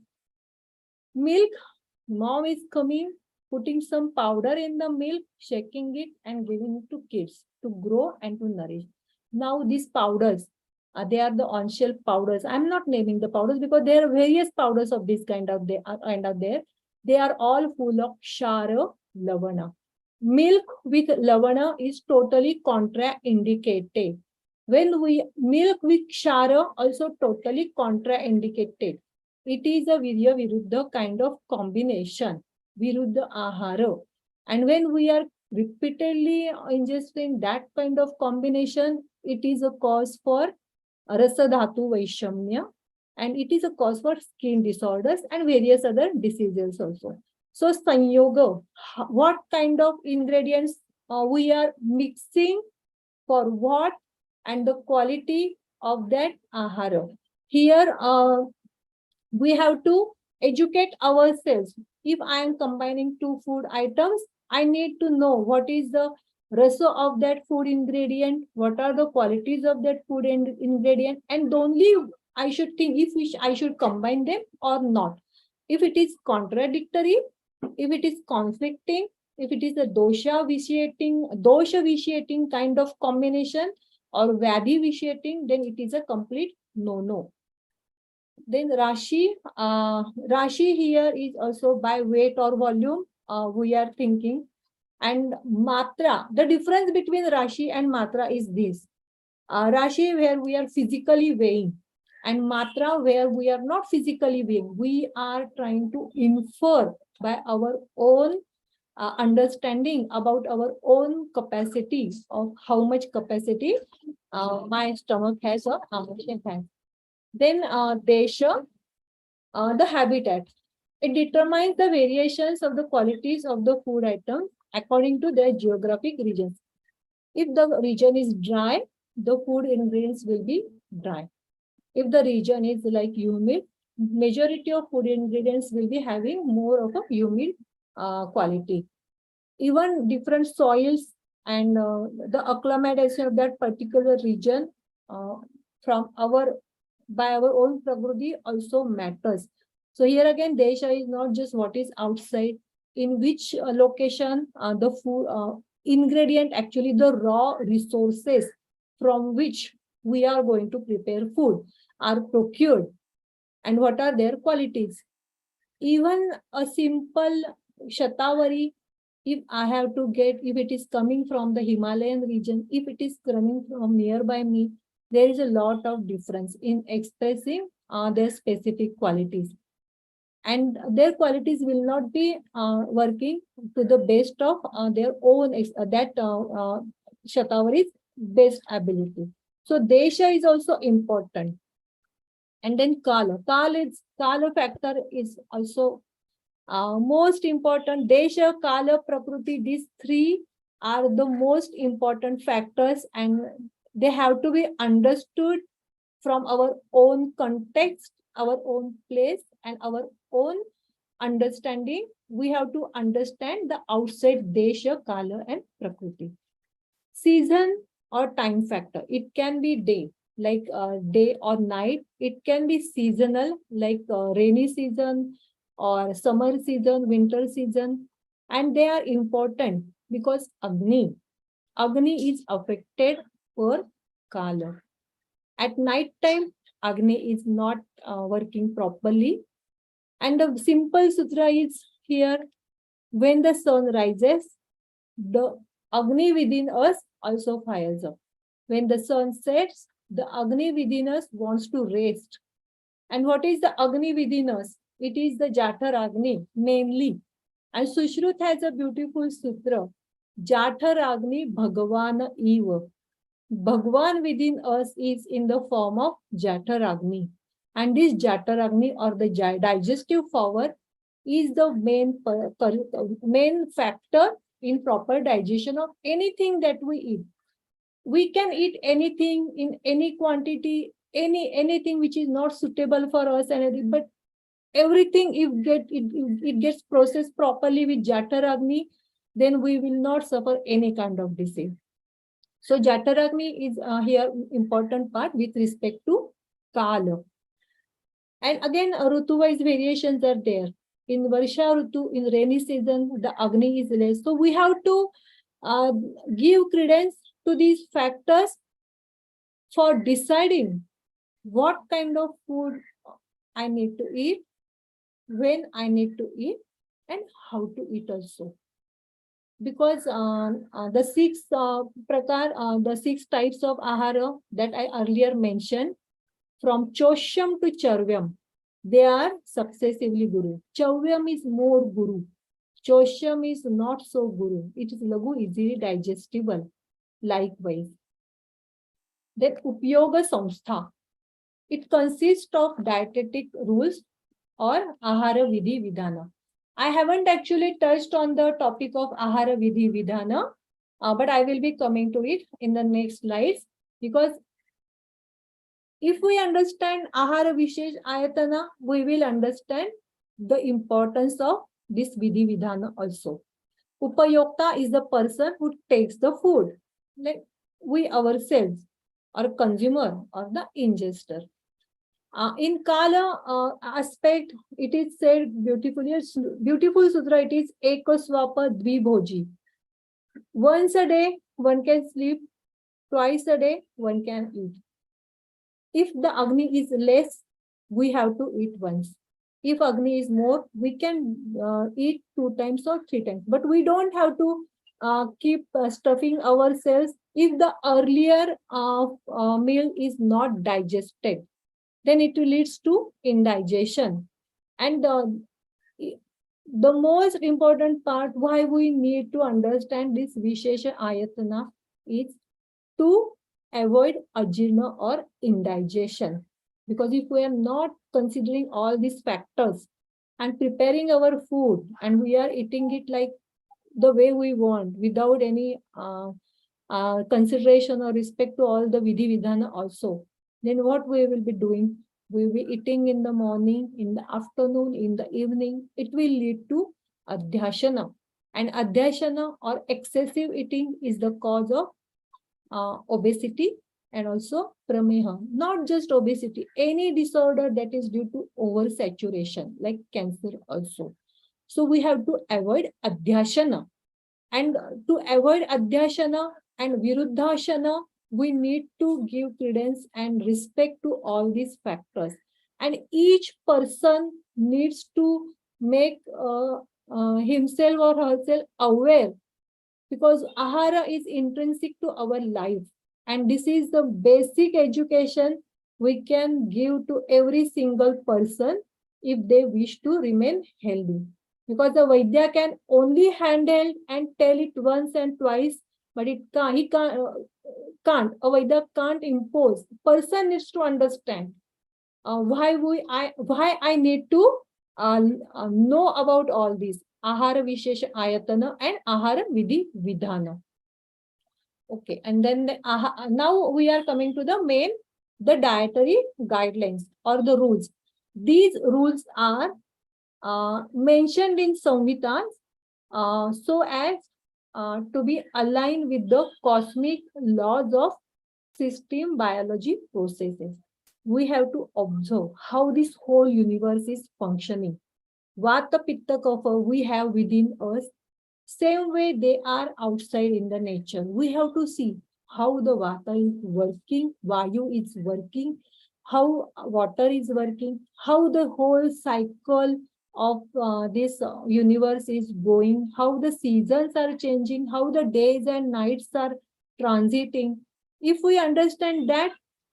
milk. Mom is coming, putting some powder in the milk, shaking it and giving it to kids to grow and to nourish. Now these powders, they are the on-shelf powders. I'm not naming the powders because there are various powders of this kind of there. They are all full of Shara Lavana. Milk with Lavana is totally contraindicated. When we milk with Shara also totally contraindicated. It is a Virya Viruddha kind of combination. Viruddha Ahara. And when we are repeatedly ingesting that kind of combination, it is a cause for Rasadhatu Vaishamya, and it is a cause for skin disorders and various other diseases also. So Sanyoga, what kind of ingredients we are mixing for what, and the quality of that Ahara. Here we have to educate ourselves. If I am combining two food items, I need to know what is the rasa of that food ingredient, what are the qualities of that food ingredient, and only I should think if I should combine them or not. If it is contradictory, if it is conflicting, if it is a dosha vitiating kind of combination or Vyadhi vitiating, then it is a complete no-no. Then Rashi here is also by weight or volume, we are thinking. And Matra, the difference between Rashi and Matra is this. Rashi where we are physically weighing, and Matra where we are not physically weighing. We are trying to infer by our own understanding about our own capacity of how much capacity my stomach has or how much it has. Then Desha, the habitat. It determines the variations of the qualities of the food items according to their geographic regions. If the region is dry, the food ingredients will be dry. If the region is like humid, majority of food ingredients will be having more of a humid quality. Even different soils and the acclimatization of that particular region by our own Prakriti also matters. So here again, Desha is not just what is outside, in which location the food ingredient, actually the raw resources from which we are going to prepare food are procured, and what are their qualities. Even a simple shatavari, if I have to get, if it is coming from the Himalayan region, if it is coming from nearby me, there is a lot of difference in expressing their specific qualities. and their qualities will not be working to the best of their own Shatavari best ability. So Desha is also important. And then Kala factor is also most important. Desha, Kala, Prakriti, these three are the most important factors, and they have to be understood from our own context, our own place, and our own understanding. We have to understand the outside Desha, Kala, and Prakriti. Season or time factor. It can be day, like day or night. It can be seasonal, like rainy season or summer season, winter season. And they are important because Agni is affected for Kala. At night time, Agni is not working properly. And the simple sutra is here: when the sun rises, the Agni within us also fires up. When the sun sets, the Agni within us wants to rest. And what is the Agni within us? It is the Jathar Agni, mainly. And Sushruta has a beautiful sutra: Jathar Agni Bhagavan Eva. Bhagwan within us is in the form of Jathar Agni. And this Jathar Agni, or the digestive power, is the main factor in proper digestion of anything that we eat. We can eat anything in any quantity, anything which is not suitable for us, and but everything, if it gets processed properly with Jathar Agni, then we will not suffer any kind of disease. So Jathar Agni is here important part with respect to Kala. And again, Rutu-wise variations are there. In Varsha Rutu, in rainy season, the Agni is less. So we have to give credence to these factors for deciding what kind of food I need to eat, when I need to eat, and how to eat also. Because the six types of Ahara that I earlier mentioned, from Chosham to Charvyam, they are successively Guru. Charvyam is more Guru. Chosham is not so Guru. It is Lagu, easily digestible. Likewise. Then Upyoga Samstha. It consists of dietetic rules or Ahara Vidhi Vidhana. I haven't actually touched on the topic of Ahara Vidhi Vidhana, but I will be coming to it in the next slides, because if we understand Ahara Vishesh Ayatana, we will understand the importance of this Vidhi Vidhana also. Upayokta is the person who takes the food, like we ourselves, or consumer, or the ingester. In Kala aspect, it is said beautifully, beautiful sutra, it is Ekaswapa Dvibhoji. Once a day, one can sleep, twice a day, one can eat. If the Agni is less, we have to eat once. If Agni is more, we can eat 2 times or 3 times. But we don't have to keep stuffing ourselves. If the earlier meal is not digested, then it leads to indigestion. And the most important part why we need to understand this Vishesha Ayatana is to avoid ajirna or indigestion. Because if we are not considering all these factors and preparing our food, and we are eating it like the way we want, without any consideration or respect to all the Vidhi Vidhana also, then what we will be doing? We will be eating in the morning, in the afternoon, in the evening. It will lead to adhyashana. And adhyashana or excessive eating is the cause of obesity and also prameha. Not just obesity, any disorder that is due to oversaturation, like cancer also. So we have to avoid adhyashana. And to avoid adhyashana and viruddhashana, we need to give credence and respect to all these factors. And each person needs to make himself or herself aware, because Ahara is intrinsic to our life. And this is the basic education we can give to every single person if they wish to remain healthy. Because the Vaidya can only handle and tell it once and twice, but he can't. A Vaidya can't impose. Person needs to understand why I need to know about all these Ahara Vishesh Ayatana and Ahara Vidhi Vidhana. Okay, and then now we are coming to the dietary guidelines or the rules. These rules are mentioned in Samhitas so as to be aligned with the cosmic laws of system biology processes. We have to observe how this whole universe is functioning. Vata, Pitta, Kapha we have within us, same way they are outside in the nature. We have to see how the Vata is working, Vayu is working, how water is working, how the whole cycle of this universe is going, how the seasons are changing, how the days and nights are transiting. If we understand that,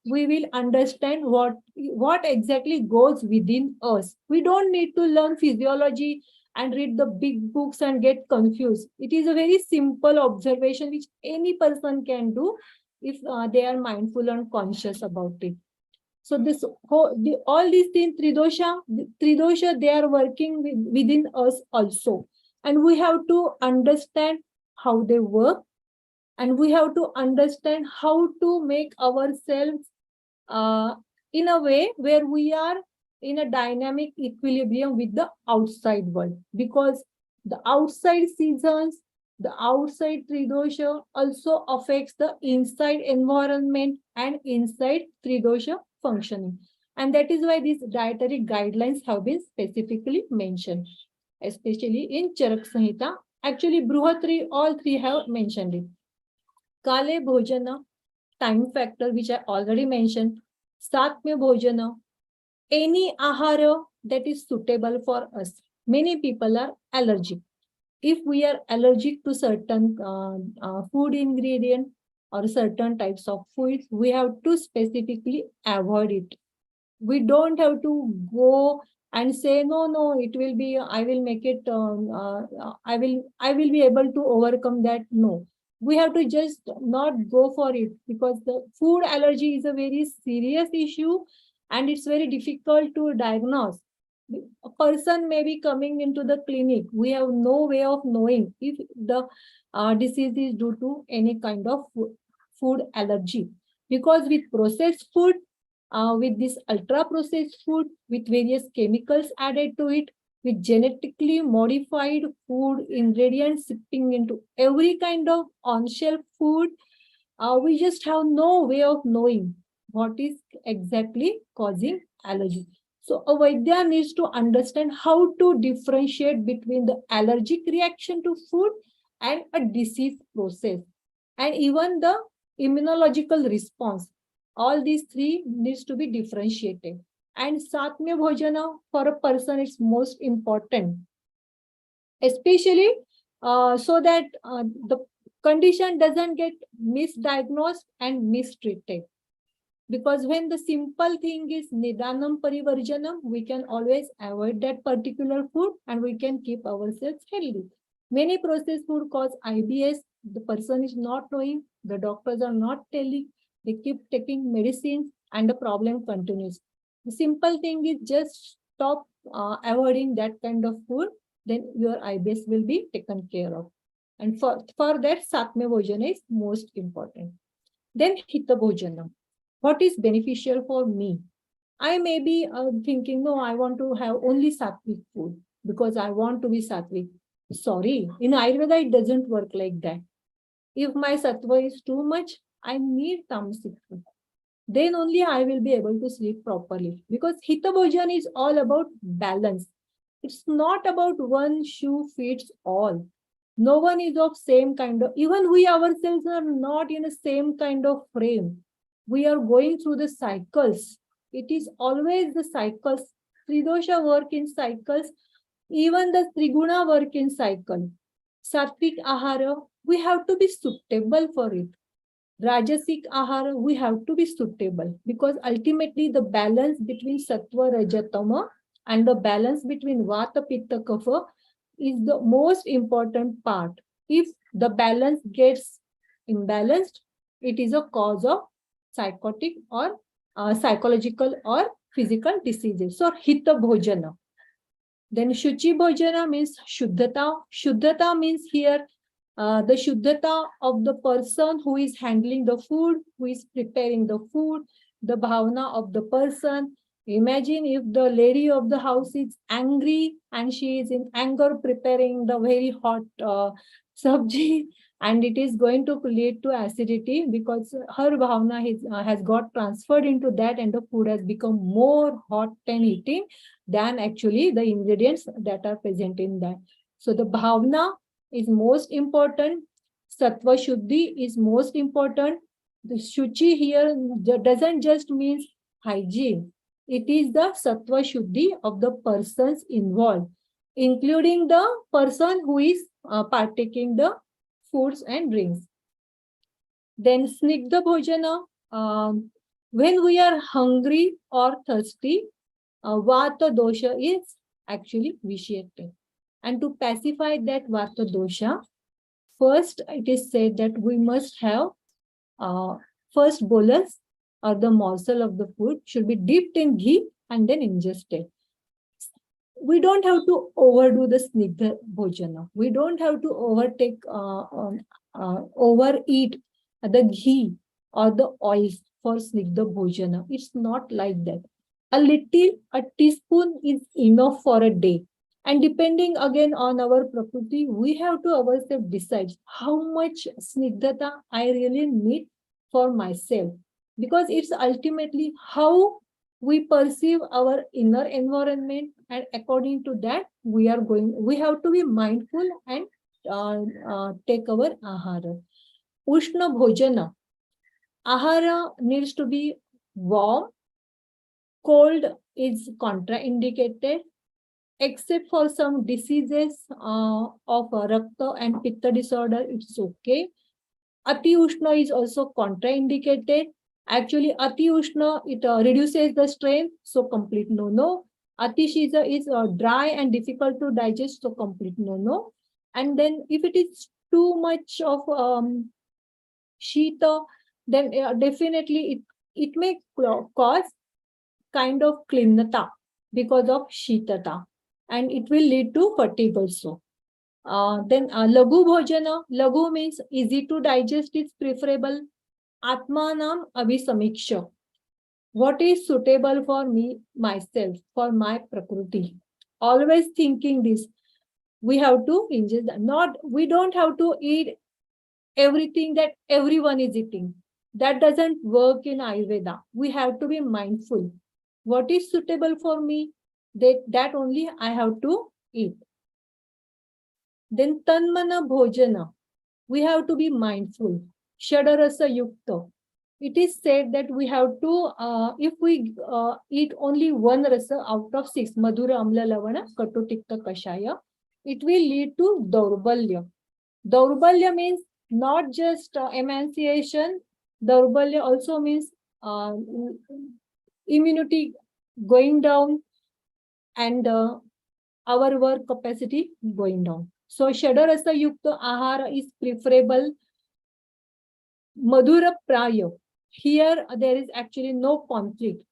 we will understand what exactly goes within us. We don't need to learn physiology and read the big books and get confused. It is a very simple observation which any person can do if they are mindful and conscious about it. So all these things, Tridosha, they are working within us also. And we have to understand how they work, and we have to understand how to make ourselves in a way where we are in a dynamic equilibrium with the outside world, because the outside seasons, the outside Tridosha also affects the inside environment and inside Tridosha functioning. And that is why these dietary guidelines have been specifically mentioned, especially in Charak Samhita. Actually, Bruhatri, all three have mentioned it. Kale Bhojana, time factor, which I already mentioned. Satmya Bhojana, any ahara that is suitable for us. Many people are allergic. If we are allergic to certain food ingredient or certain types of foods, we have to specifically avoid it. We don't have to go and say no, it will be, I will make it, I will be able to overcome that. No, we have to just not go for it, because the food allergy is a very serious issue and it's very difficult to diagnose. A person may be coming into the clinic, we have no way of knowing if the disease is due to any kind of food allergy, because with processed food, with this ultra processed food, with various chemicals added to it, with genetically modified food ingredients sipping into every kind of on-shelf food, we just have no way of knowing what is exactly causing allergy. So a Vaidya needs to understand how to differentiate between the allergic reaction to food and a disease process, and even the immunological response. All these three needs to be differentiated. And Satmya Bhojana for a person is most important, especially so that the condition doesn't get misdiagnosed and mistreated. Because when the simple thing is Nidanam Parivarjanam, we can always avoid that particular food and we can keep ourselves healthy. Many processed food cause IBS. The person is not knowing, the doctors are not telling, they keep taking medicines and the problem continues. The simple thing is just stop avoiding that kind of food, then your IBS will be taken care of. And for that, Satmya Bhojana is most important. Then Hita Bhojana. What is beneficial for me? I may be thinking, no, I want to have only sattvic food because I want to be sattvic. Sorry, in Ayurveda, it doesn't work like that. If my sattva is too much, I need tamasic food. Then only I will be able to sleep properly, because Hita Bhojan is all about balance. It's not about one shoe fits all. No one is of same kind of, even we ourselves are not in the same kind of frame. We are going through the cycles. It is always the cycles. Tridosha work in cycles. Even the Triguna work in cycle. Sattvic Ahara, we have to be suitable for it. Rajasic Ahara, we have to be suitable, because ultimately the balance between Sattva, Rajatama And the balance between Vata, Pitta, Kapha is the most important part. If the balance gets imbalanced, it is a cause of psychotic or psychological or physical diseases. So, Hita Bhojana. Then Shuchi Bhojana means Shuddhata. Shuddhata means here the Shuddhata of the person who is handling the food, who is preparing the food, the bhavana of the person. Imagine if the lady of the house is angry and she is in anger preparing the very hot sabji, and it is going to lead to acidity because her bhavana has got transferred into that, and the food has become more hot and eating than actually the ingredients that are present in that. So the bhavana is most important. Sattva Shuddhi is most important. The Shuchi here doesn't just mean hygiene. It is the Sattva Shuddhi of the persons involved, including the person who is partaking the foods and drinks. Then Snigdha Bhojana, when we are hungry or thirsty, Vata dosha is actually vitiated. And to pacify that Vata dosha, first it is said that we must have first bolus or the morsel of the food should be dipped in ghee and then ingested. We don't have to overdo the snigdha bhojana. We don't have to overeat the ghee or the oils for snigdha bhojana. It's not like that. A teaspoon is enough for a day. And depending again on our prakriti, we have to ourselves decide how much snigdhata I really need for myself. Because it's ultimately how we perceive our inner environment, and according to that, we have to be mindful and take our ahara. Ushna bhojana. Ahara needs to be warm. Cold is contraindicated, except for some diseases of Rakta and Pitta disorder, it's okay. Ati Ushna is also contraindicated. Actually, Ati Ushna, it reduces the strength, so complete no. Ati Shiza is dry and difficult to digest, so complete no. And then if it is too much of Shita, then definitely it may cause kind of klimnata because of Shitata, and it will lead to fatigue also. Then Lagu Bhojana. Lagu means easy to digest is preferable. Atmanam Abhisamiksha. What is suitable for me, myself, for my prakriti? Always thinking this. We have to ingest that. We don't have to eat everything that everyone is eating. That doesn't work in Ayurveda. We have to be mindful. What is suitable for me? That only I have to eat. Then Tanmana Bhojana. We have to be mindful. Shadarasa Yukta. It is said that we have to, if we eat only one rasa out of 6, Madhura, Amla, Lavana, Katu, Tikta, Kashaya, it will lead to Daurbalya. Daurbalya means not just emaciation. Daurbalya also means immunity going down and our work capacity going down. So Shadarasa Yukta Ahara is preferable. Madhura Praya. Here there is actually no conflict.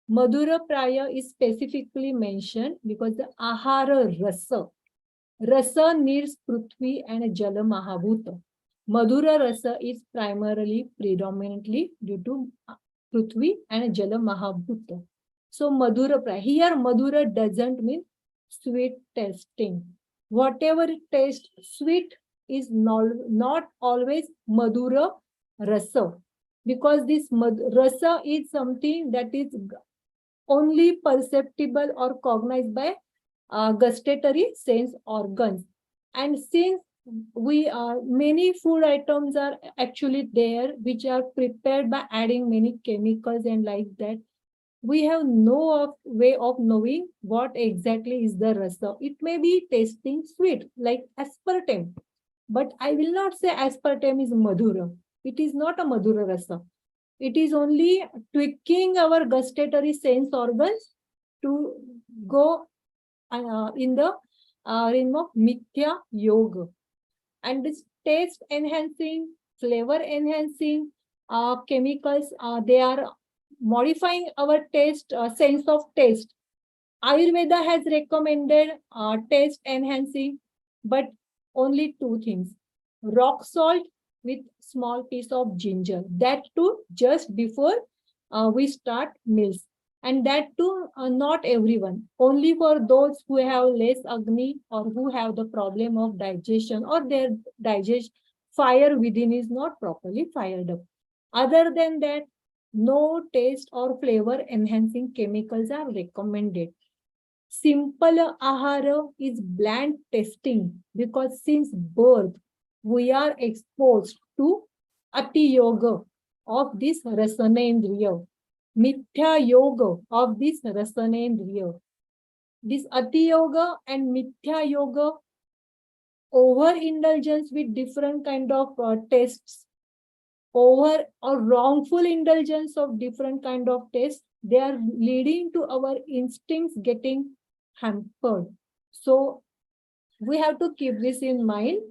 Madhura Praya is specifically mentioned because the Ahara Rasa. Rasa needs Prithvi and Jala Mahabhuta. Madhura Rasa is predominantly due to Prithvi and Jala Mahabhuta. So Madhura Praya. Here Madhura doesn't mean sweet tasting. Whatever tastes sweet is not always Madhura Rasa, because this rasa is something that is only perceptible or cognized by gustatory sense organs. And since many food items are actually there which are prepared by adding many chemicals and like that, we have no way of knowing what exactly is the rasa. It may be tasting sweet like aspartame, but I will not say aspartame is madhura. It is not a madhura rasa. It is only tweaking our gustatory sense organs to go in the realm of Mithya Yoga. And this taste enhancing, flavor enhancing chemicals, they are modifying our taste, sense of taste. Ayurveda has recommended taste enhancing, but only two things: rock salt with small piece of ginger. That too just before we start meals. And that too, not everyone, only for those who have less agni or who have the problem of digestion, or their digest fire within is not properly fired up. Other than that, no taste or flavor enhancing chemicals are recommended. Simple Ahara is bland testing because since birth we are exposed to Ati Yoga of this Rasanendriya, Mithya Yoga of this Rasanendriya. This Ati Yoga and Mithya Yoga, overindulgence with different kind of tests, over or wrongful indulgence of different kind of tests, they are leading to our instincts getting hampered. So we have to keep this in mind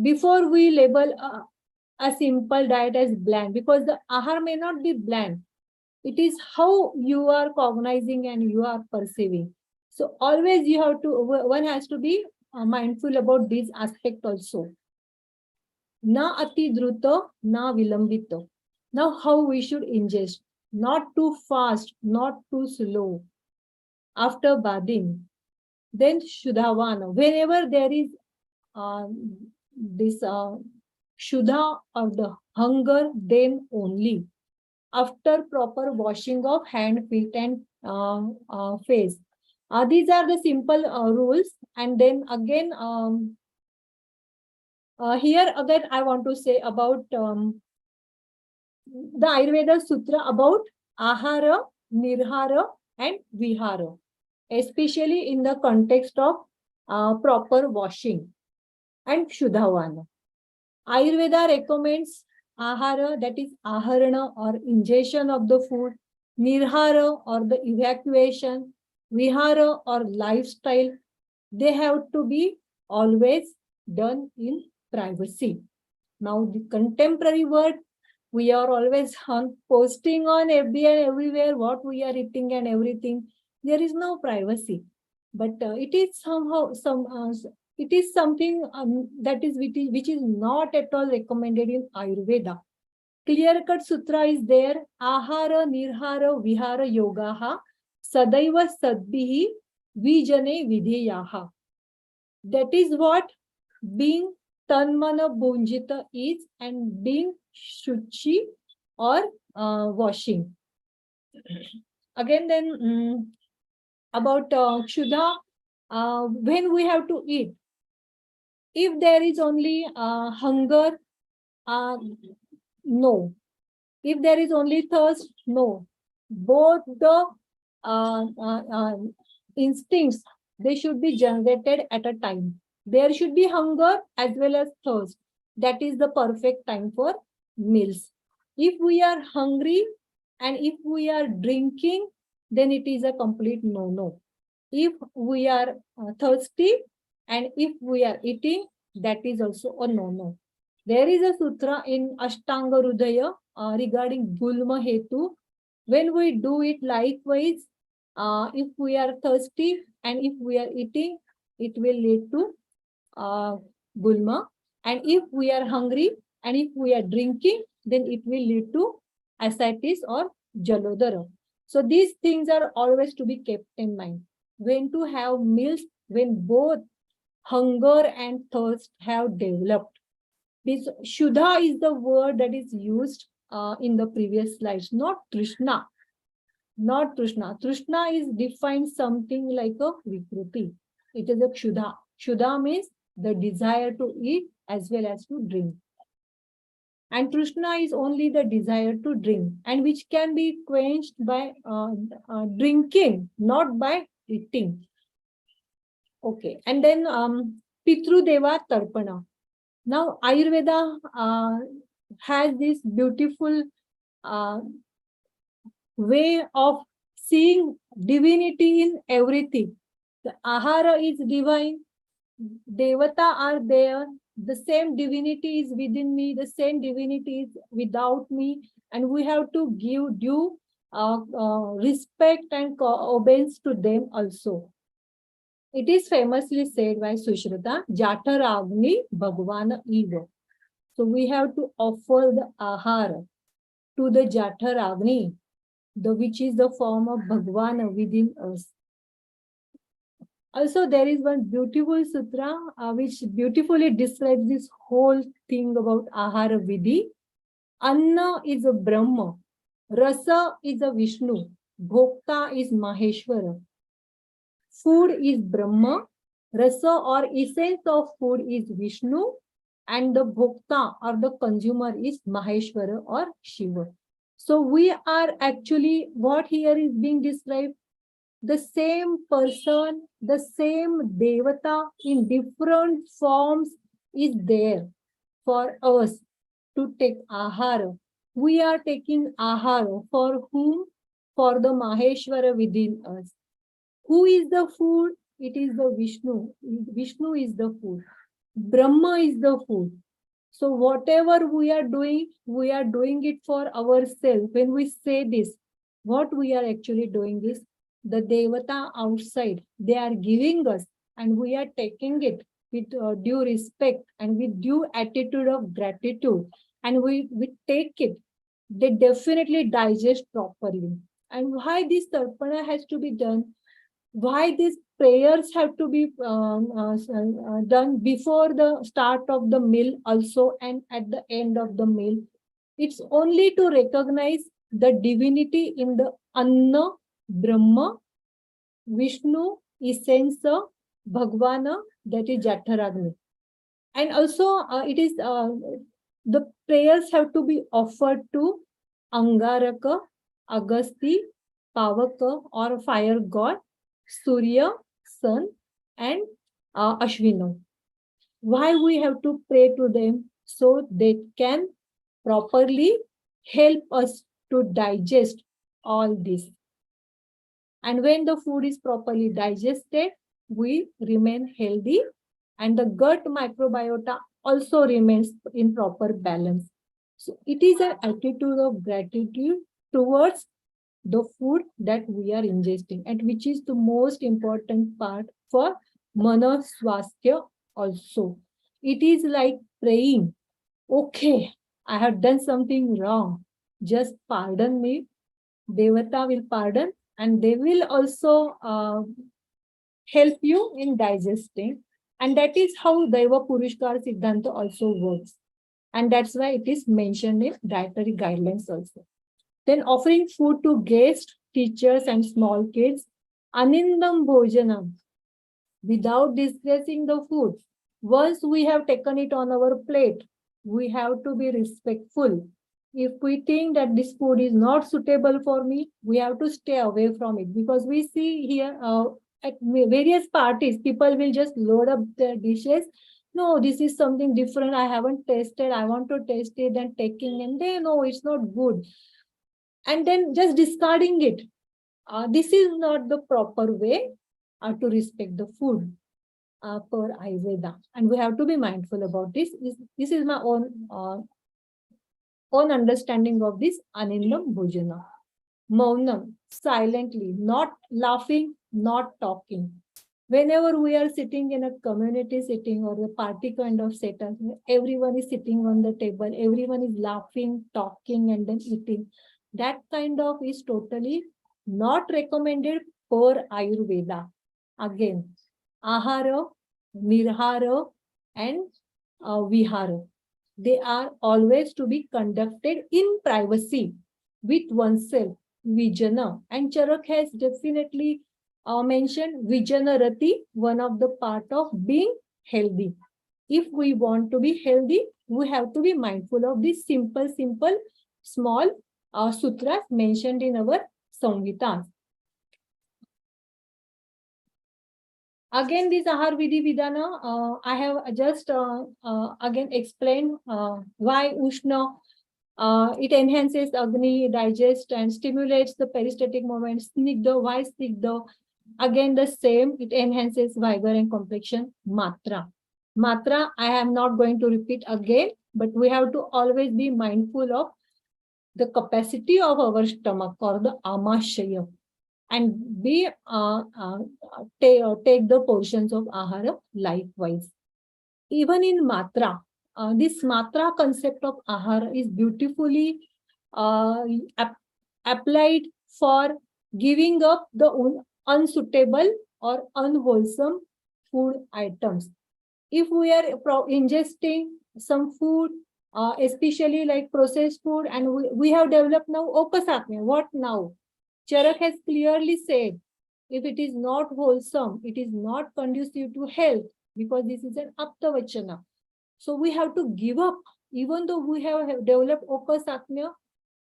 before we label a simple diet as bland, because the ahar may not be bland. It is how you are cognizing and you are perceiving. So always you have to, one has to be mindful about this aspect also. Na ati druta, na vilambita. Now how we should ingest: not too fast, not too slow. After bathing, then Shudhavana. Whenever there is this Shudha of the hunger, then only. After proper washing of hand, feet, and face. These are the simple rules. And then again, here again, I want to say about the Ayurveda Sutra about Ahara, Nirhara, and Vihara, especially in the context of proper washing and Shudhavana. Ayurveda recommends Ahara, that is Aharana or ingestion of the food, Nirhara or the evacuation, Vihara or lifestyle. They have to be always done in privacy. Now the contemporary word, we are always posting on FB and everywhere what we are eating and everything. There is no privacy, but it is somehow it is something that is which is not at all recommended in Ayurveda. Clear-cut sutra is there: Ahara, Nirhara, Vihara, Yogaha, Sadaiva Sadbihi, Vijane Vidheyaha. That is what being Tanmana Bunjita is, and being Shuchi or washing. Again, then about Kshudha, when we have to eat. If there is only hunger, no. If there is only thirst, no. Both the instincts, they should be generated at a time. There should be hunger as well as thirst. That is the perfect time for meals. If we are hungry and if we are drinking, then it is a complete no-no. If we are thirsty and if we are eating, that is also a no-no. There is a sutra in Ashtanga Hridaya regarding Gulma Hetu. When we do it likewise, if we are thirsty and if we are eating, it will lead to Gulma. And if we are hungry and if we are drinking, then it will lead to ascites or Jalodhara. So these things are always to be kept in mind. When to have meals, when both hunger and thirst have developed. This Shuddha is the word that is used in the previous slides, not Trishna. Not Trishna. Trishna is defined something like a Vikruti. It is a Kshuddha. Kshuddha means the desire to eat as well as to drink. And Trishna is only the desire to drink, and which can be quenched by drinking, not by eating. Okay, and then Pitru Deva Tarpana. Now Ayurveda has this beautiful way of seeing divinity in everything. The Ahara is divine, Devata are there, the same divinity is within me, the same divinity is without me, and we have to give due respect and obedience to them also. It is famously said by Sushruta, Jataragni Bhagwan Eva. So we have to offer the Ahara to the Jataragni, which is the form of Bhagwan within us. Also, there is one beautiful sutra which beautifully describes this whole thing about Ahara Vidhi. Anna is a Brahma, Rasa is a Vishnu, Bhokta is Maheshwara. Food is Brahma, Rasa or essence of food is Vishnu, and the Bhokta or the consumer is Maheshwara or Shiva. So we are actually, what here is being described, the same person, the same Devata in different forms is there for us to take Ahara. We are taking Ahara for whom? For the Maheshwara within us. Who is the food? It is the Vishnu. Vishnu is the food. Brahma is the food. So whatever we are doing it for ourselves. When we say this, what we are actually doing is the Devata outside, they are giving us and we are taking it with due respect and with due attitude of gratitude, and we take it. They definitely digest properly. And why this tarpana has to be done? Why these prayers have to be done before the start of the meal also and at the end of the meal? It's only to recognize the divinity in the Anna, Brahma, Vishnu, essence, Bhagwana, that is Jataragni. And also it is the prayers have to be offered to Angaraka, Agasti, Pavaka or fire god, Surya, sun, and Ashwino. Why we have to pray to them? So they can properly help us to digest all this. And when the food is properly digested, we remain healthy and the gut microbiota also remains in proper balance. So it is an attitude of gratitude towards the food that we are ingesting, and which is the most important part for Mana Swasthya also. It is like praying, okay, I have done something wrong, just pardon me. Devata will pardon and they will also help you in digesting. And that is how Daiva Purishkar Siddhanta also works. And that's why it is mentioned in dietary guidelines also. Then offering food to guests, teachers, and small kids. Anindam Bhojanam. Without disgracing the food. Once we have taken it on our plate, we have to be respectful. If we think that this food is not suitable for me, we have to stay away from it, because we see here at various parties, people will just load up their dishes. No, this is something different. I haven't tasted. I want to taste it and taking, and they know it's not good. And then just discarding it. This is not the proper way to respect the food per Ayurveda. And we have to be mindful about this. This is my own understanding of this Anindam Bhojana. Maunam, silently, not laughing, not talking. Whenever we are sitting in a community sitting or a party kind of setup, everyone is sitting on the table, everyone is laughing, talking, and then eating. That kind of is totally not recommended per Ayurveda. Again, Ahara, Nirhara, and Vihara. They are always to be conducted in privacy with oneself. Vijana, and Charak has definitely mentioned Vijanarati, one of the part of being healthy. If we want to be healthy, we have to be mindful of these simple, small sutras mentioned in our Samhita. Again, this Ahar Vidhi Vidhana, I have just again explained why Ushna It enhances Agni, digest, and stimulates the peristaltic movement. Snigdha, why Snigdha? Again, the same, it enhances vigor and complexion. Matra. Matra, I am not going to repeat again, but we have to always be mindful of the capacity of our stomach or the amashaya, and take the portions of ahara likewise. Even in matra, this matra concept of ahara is beautifully applied for giving up the unsuitable or unwholesome food items. If we are ingesting some food, especially like processed food, and we have developed now opasatmya, what now? Charak has clearly said, if it is not wholesome, it is not conducive to health, because this is an aptavachana. So we have to give up. Even though we have developed opasatmya,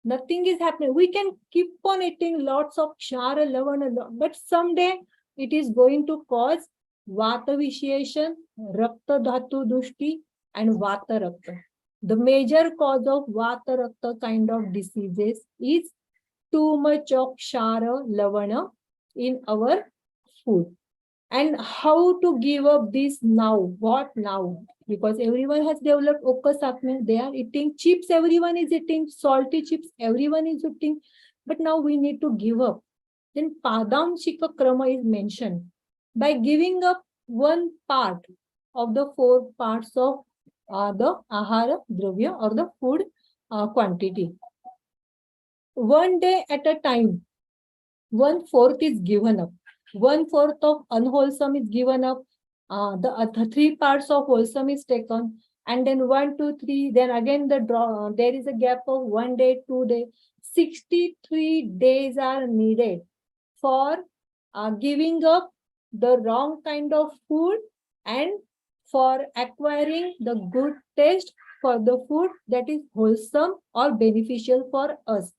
nothing is happening. We can keep on eating lots of kshara, lavana, but someday it is going to cause vata visheshan, rakta dhatu dushti, and vata rakta. The major cause of vata rakta kind of diseases is too much of kshara, lavana in our food. And how to give up this now? What now? Because everyone has developed okasatmya. They are eating chips. Everyone is eating salty chips. Everyone is eating. But now we need to give up. Then padam shika krama is mentioned. By giving up one part of the 4 parts of the ahara dravya or the food quantity. One day at a time, 1/4 is given up. 1/4 of unwholesome is given up. The other 3 parts of wholesome is taken, and then 1, 2, 3. Then again there is a gap of 1 day, 2 days. 63 days are needed for giving up the wrong kind of food and for acquiring the good taste for the food that is wholesome or beneficial for us.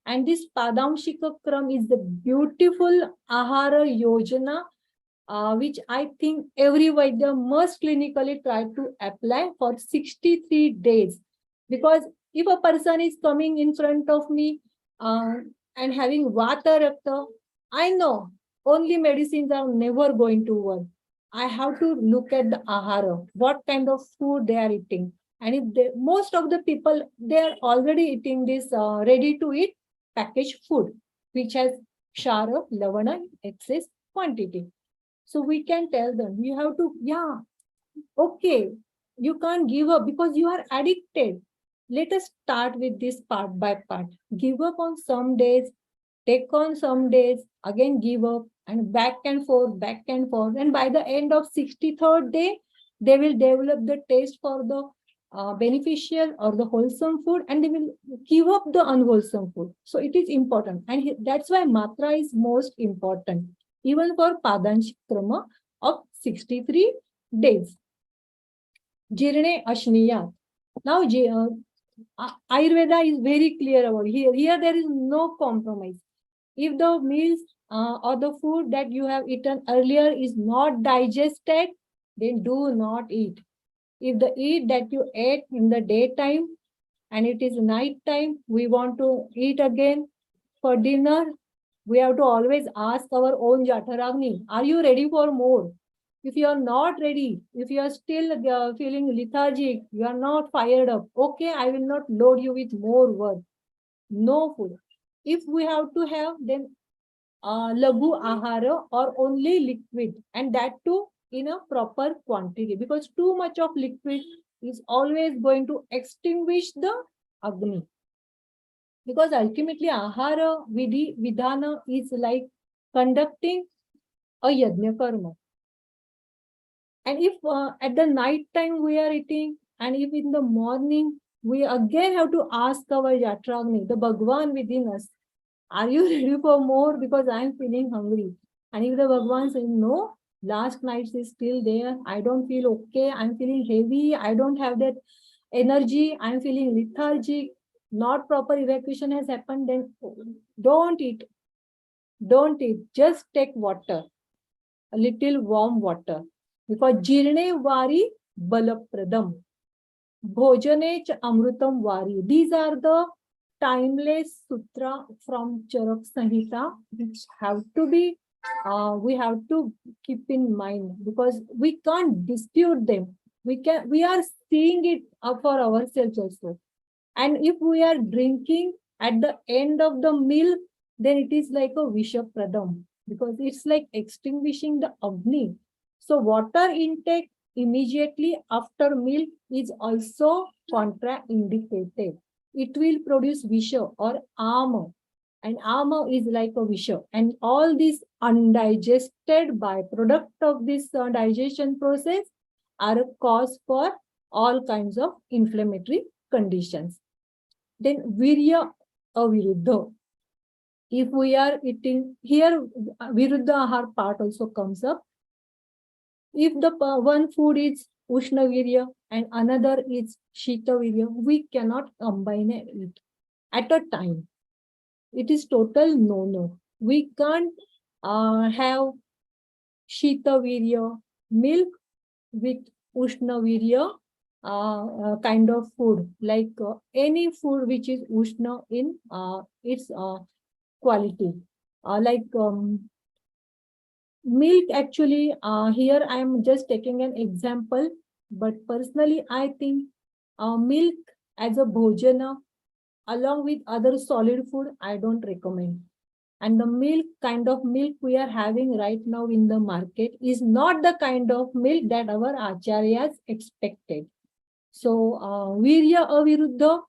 And this Padamshika Kram is the beautiful Ahara Yojana, which I think every Vaidya must clinically try to apply for 63 days. Because if a person is coming in front of me and having Vata Rakta, I know only medicines are never going to work. I have to look at the Ahara, what kind of food they are eating. And if most of the people, they are already eating this ready to eat packaged food, which has kshara, lavana, excess quantity. So we can tell them, you have to, okay, you can't give up because you are addicted. Let us start with this part by part. Give up on some days, take on some days, again give up, and back and forth, back and forth. And by the end of 63rd day, they will develop the taste for the beneficial or the wholesome food, and they will give up the unwholesome food. So it is important, and that's why matra is most important, even for padanshik krama of 63 days. Jirne ashniyat. Now Ayurveda is very clear about here. Here there is no compromise. If the meals or the food that you have eaten earlier is not digested, then do not eat. If the eat that you ate in the daytime and it is night time, we want to eat again for dinner, we have to always ask our own Jataragni, are you ready for more? If you are not ready, if you are still feeling lethargic, you are not fired up, okay, I will not load you with more work. No food. If we have to have, then lagu ahara or only liquid, and that too in a proper quantity, because too much of liquid is always going to extinguish the agni. Because ultimately ahara vidhi vidhana is like conducting a yajna karma. And if at the night time we are eating, and if in the morning, we again have to ask our yatragni, the Bhagwan within us, are you ready for more? Because I am feeling hungry. And if the Bhagwan says, no, last night is still there, I don't feel okay, I'm feeling heavy, I don't have that energy, I'm feeling lethargic, not proper evacuation has happened, then don't eat. Don't eat. Just take water, a little warm water. Because jirne vari balapradam. Bhojane cha Amrutam Vari. These are the timeless sutra from Charak Samhita, which have to be, we have to keep in mind because we can't dispute them. We are seeing it for ourselves also. And if we are drinking at the end of the meal, then it is like a Visha Pradam because it's like extinguishing the Agni. So water intake immediately after meal is also contraindicated. It will produce Visha or Ama. And Ama is like a Visha. And all these undigested byproduct of this digestion process are a cause for all kinds of inflammatory conditions. Then Virya Aviruddha. If we are eating, here Viruddha Ahar part also comes up. If the one food is Ushna Virya and another is Shita Virya, we cannot combine it at a time. It is total no-no. We can't have Shita Virya milk with Ushna Virya kind of food, like any food which is Ushna in its quality. Like milk, actually, here I am just taking an example, but personally, I think milk as a bhojana along with other solid food, I don't recommend. And the milk, kind of milk we are having right now in the market is not the kind of milk that our acharyas expected. So, Virya Aviruddha,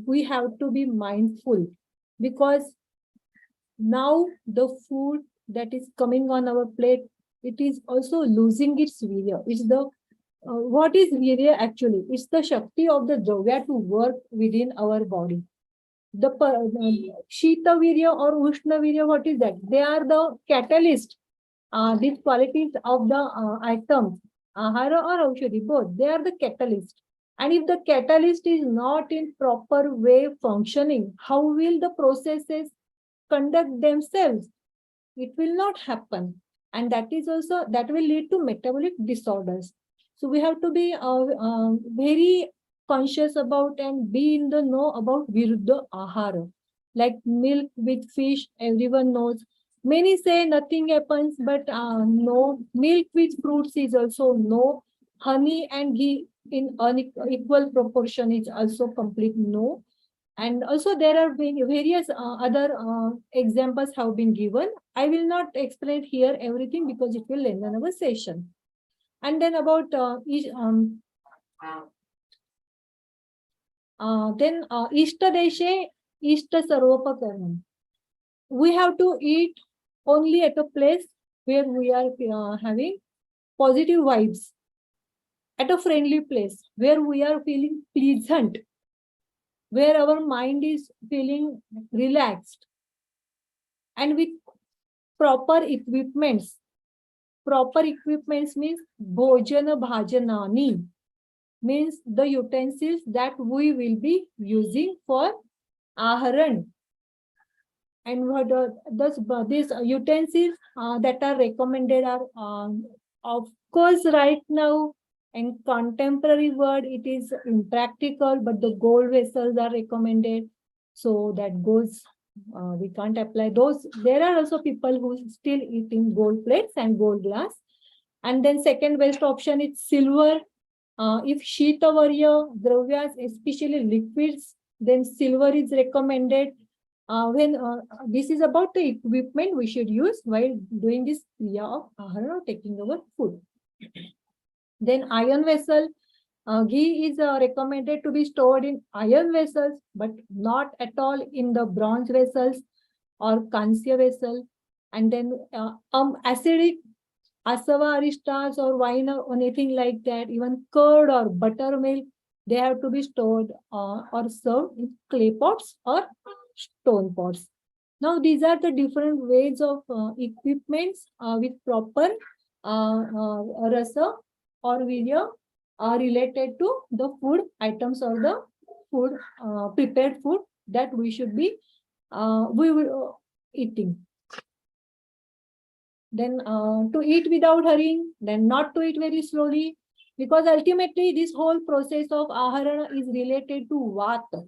we have to be mindful because now the food that is coming on our plate, it is also losing its virya. It's the what is virya actually? It's the shakti of the dravya to work within our body. The shita virya or ushna virya, what is that? They are the catalyst. These qualities of the items, ahara or aushadhi, both, they are the catalyst. And if the catalyst is not in proper way functioning, how will the processes conduct themselves? It will not happen, and that is also that will lead to metabolic disorders. So we have to be very conscious about and be in the know about viruddha ahara, like milk with fish. Everyone knows. Many say nothing happens, but no. Milk with fruits is also no. Honey and ghee in unequal proportion is also complete no. And also there are various other examples have been given. I will not explain here everything because it will lengthen our session. And then about Ishta Deshe, Ishta Sarvopakaranam. We have to eat only at a place where we are having positive vibes, at a friendly place where we are feeling pleasant, where our mind is feeling relaxed, and with proper equipments. Proper equipments means bhojana bhajanani, means the utensils that we will be using for aharan. And what these utensils that are recommended are, of course, right now in contemporary world, it is impractical, but the gold vessels are recommended. So that goes, we can't apply those. There are also people who still eating gold plates and gold glass. And then second best option is silver. If Shitavarya dravyas, especially liquids, then silver is recommended. When this is about the equipment we should use while doing this kriya of ahara or taking our food. Then iron vessel, ghee is recommended to be stored in iron vessels, but not at all in the bronze vessels or kansya vessel. And then acidic asava aristas or wine or anything like that, even curd or buttermilk, they have to be stored or served in clay pots or stone pots. Now, these are the different ways of equipments with proper rasa or virya related to the food items or the food prepared food that we should be eating. Then to eat without hurrying, then not to eat very slowly. because ultimately this whole process of Ahara is related to Vata.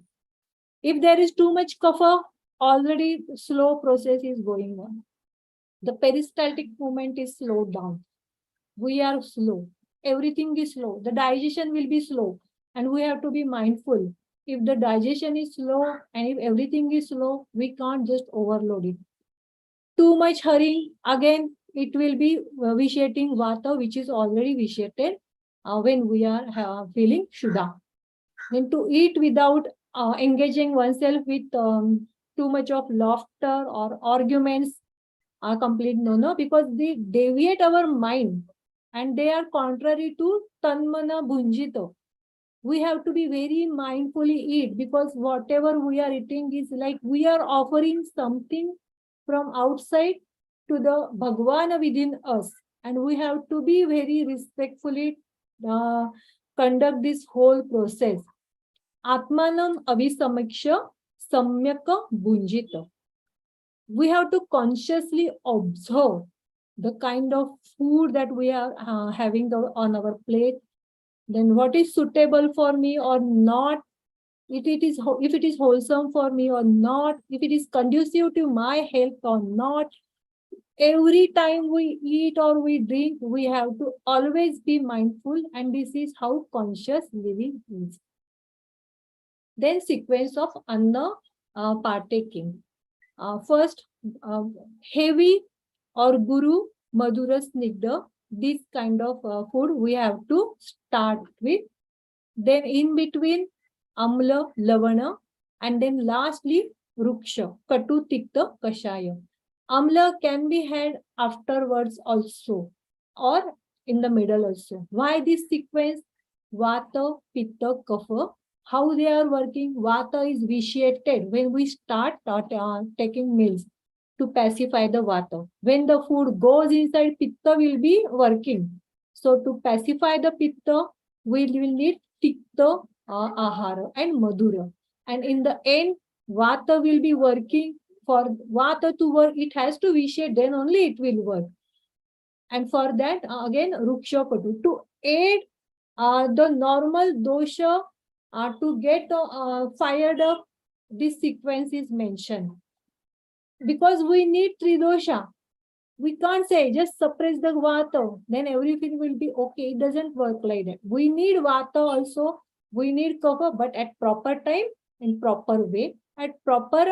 If there is too much kapha, already slow process is going on. The peristaltic movement is slowed down. We are slow. Everything is slow. The digestion will be slow. And we have to be mindful. If the digestion is slow and if everything is slow, we can't just overload it. Too much hurrying, again, it will be vitiating vata, which is already vitiated when we are feeling shuddha. Then to eat without engaging oneself with too much of laughter or arguments are complete no, because they deviate our mind and they are contrary to tanmana bhunjito. We have to be very mindfully eat, because whatever we are eating is like we are offering something from outside to the Bhagwan within us. And we have to be very respectfully conduct this whole process. Atmanam avisamaksha samyaka bhunjita. We have to consciously observe the kind of food that we are having on our plate, then what is suitable for me or not, if it is wholesome for me or not, if it is conducive to my health or not. Every time we eat or we drink, we have to always be mindful, and this is how conscious living is. Then sequence of anna partaking. First, heavy or guru madhura snigdha, this kind of food we have to start with. Then in between amla lavana, and then lastly ruksha katu tikta kashaya. Amla can be had afterwards also, or in the middle also. Why this sequence? Vata, pitta, kapha, how they are working. Vata is vitiated when we start taking meals to pacify the vata. When the food goes inside, pitta will be working. So to pacify the pitta, we will need tikta, ahara and madhura. And in the end, vata will be working. For vata to work, it has to vitiate, then only it will work. And for that, again, ruksha patu, to aid the normal dosha to get fired up, this sequence is mentioned. Because we need tridosha. We can't say just suppress the vata, then everything will be okay. It doesn't work like that. We need vata also, we need kapha, but at proper time, in proper way, at proper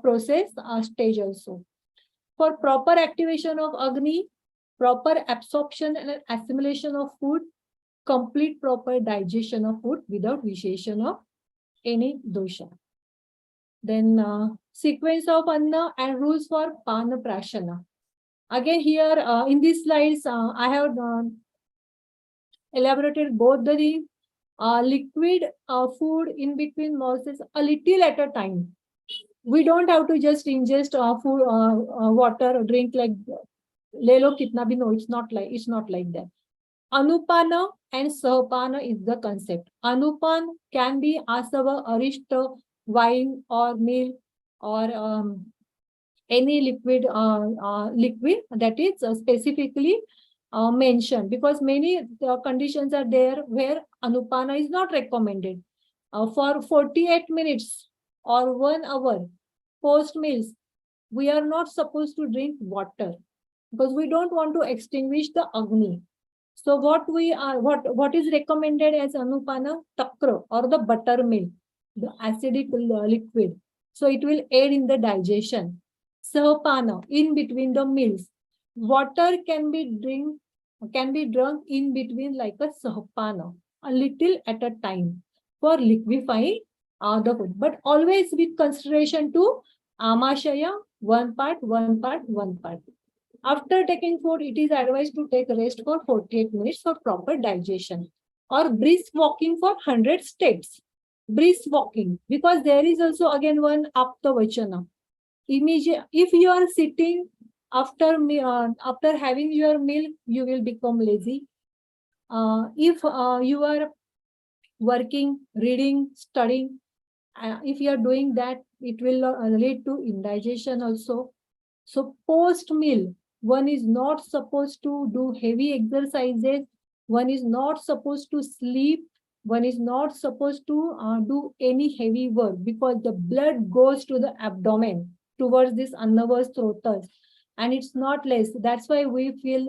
process stage also. For proper activation of Agni, proper absorption and assimilation of food, complete proper digestion of food without vitiation of any dosha. Then sequence of anna and rules for pana prashana. Again here in these slides, I have elaborated both the liquid food in between morsels a little at a time. We don't have to just ingest food, water or drink like lelo kitna bhi. No, it's not like that. Anupana and sahapana is the concept. Anupan can be asava, arishta, wine or milk or any liquid that is specifically mentioned, because many conditions are there where anupana is not recommended. For 48 minutes or 1 hour post meals, we are not supposed to drink water because we don't want to extinguish the agni. So what is recommended as anupana? Takra or the buttermilk, the acidic liquid. So it will aid in the digestion. Sahapana, in between the meals. Water can be drunk in between like a sahapana, a little at a time for liquefying the food, but always with consideration to amashaya, one part. After taking food, it is advised to take rest for 48 minutes for proper digestion, or brisk walking for 100 steps. Brisk walking, because there is also again one apta vachana. Immediate, if you are sitting after having your meal, you will become lazy. If you are working, reading, studying, if you are doing that, it will lead to indigestion also. So post meal, one is not supposed to do heavy exercises, One is not supposed to sleep. One is not supposed to do any heavy work, because the blood goes to the abdomen towards this annavas throtas, and it's not less. That's why we feel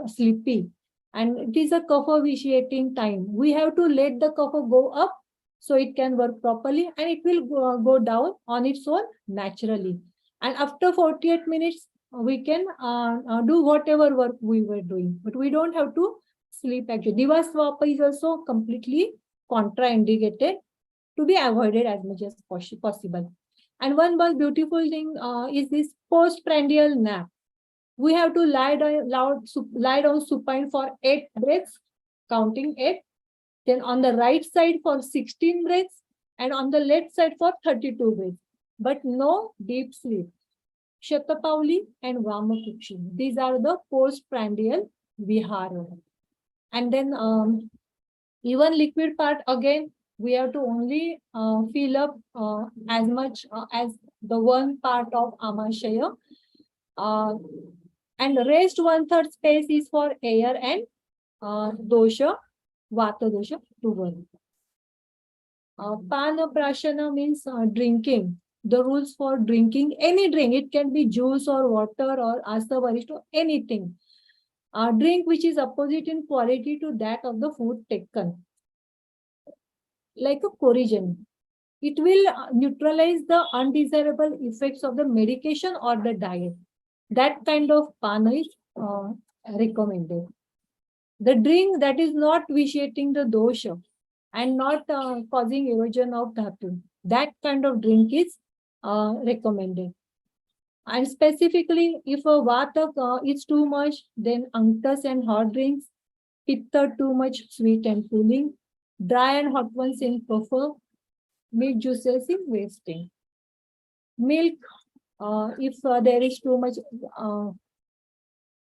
sleepy. And it is a kapha vitiating time. We have to let the kapha go up so it can work properly, and it will go down on its own naturally. And after 48 minutes, we can do whatever work we were doing, but we don't have to sleep actually. Divaswapa is also completely contraindicated, to be avoided as much as possible. And one more beautiful thing is this postprandial nap. We have to lie down supine for 8 breaths, counting 8. Then on the right side for 16 breaths, and on the left side for 32 breaths. But no deep sleep. Shatapauli and Vamakukshin. These are the postprandial vihara. And then even liquid part, again, we have to only fill up as much as the one part of Amashaya. And the rest 1/3 space is for air and dosha, vata dosha to work. Pana prashana means drinking. The rules for drinking any drink, it can be juice or water or asa varishta, anything. Drink which is opposite in quality to that of the food taken, like a collagen. It will neutralize the undesirable effects of the medication or the diet. That kind of pana is recommended. The drink that is not vitiating the dosha and not causing erosion of dhatu, that kind of drink is recommended. And specifically, if a vata is too much, then anktas and hot drinks, pitta too much sweet and cooling, dry and hot ones in prefer, milk juices in wasting. Milk, if there is too much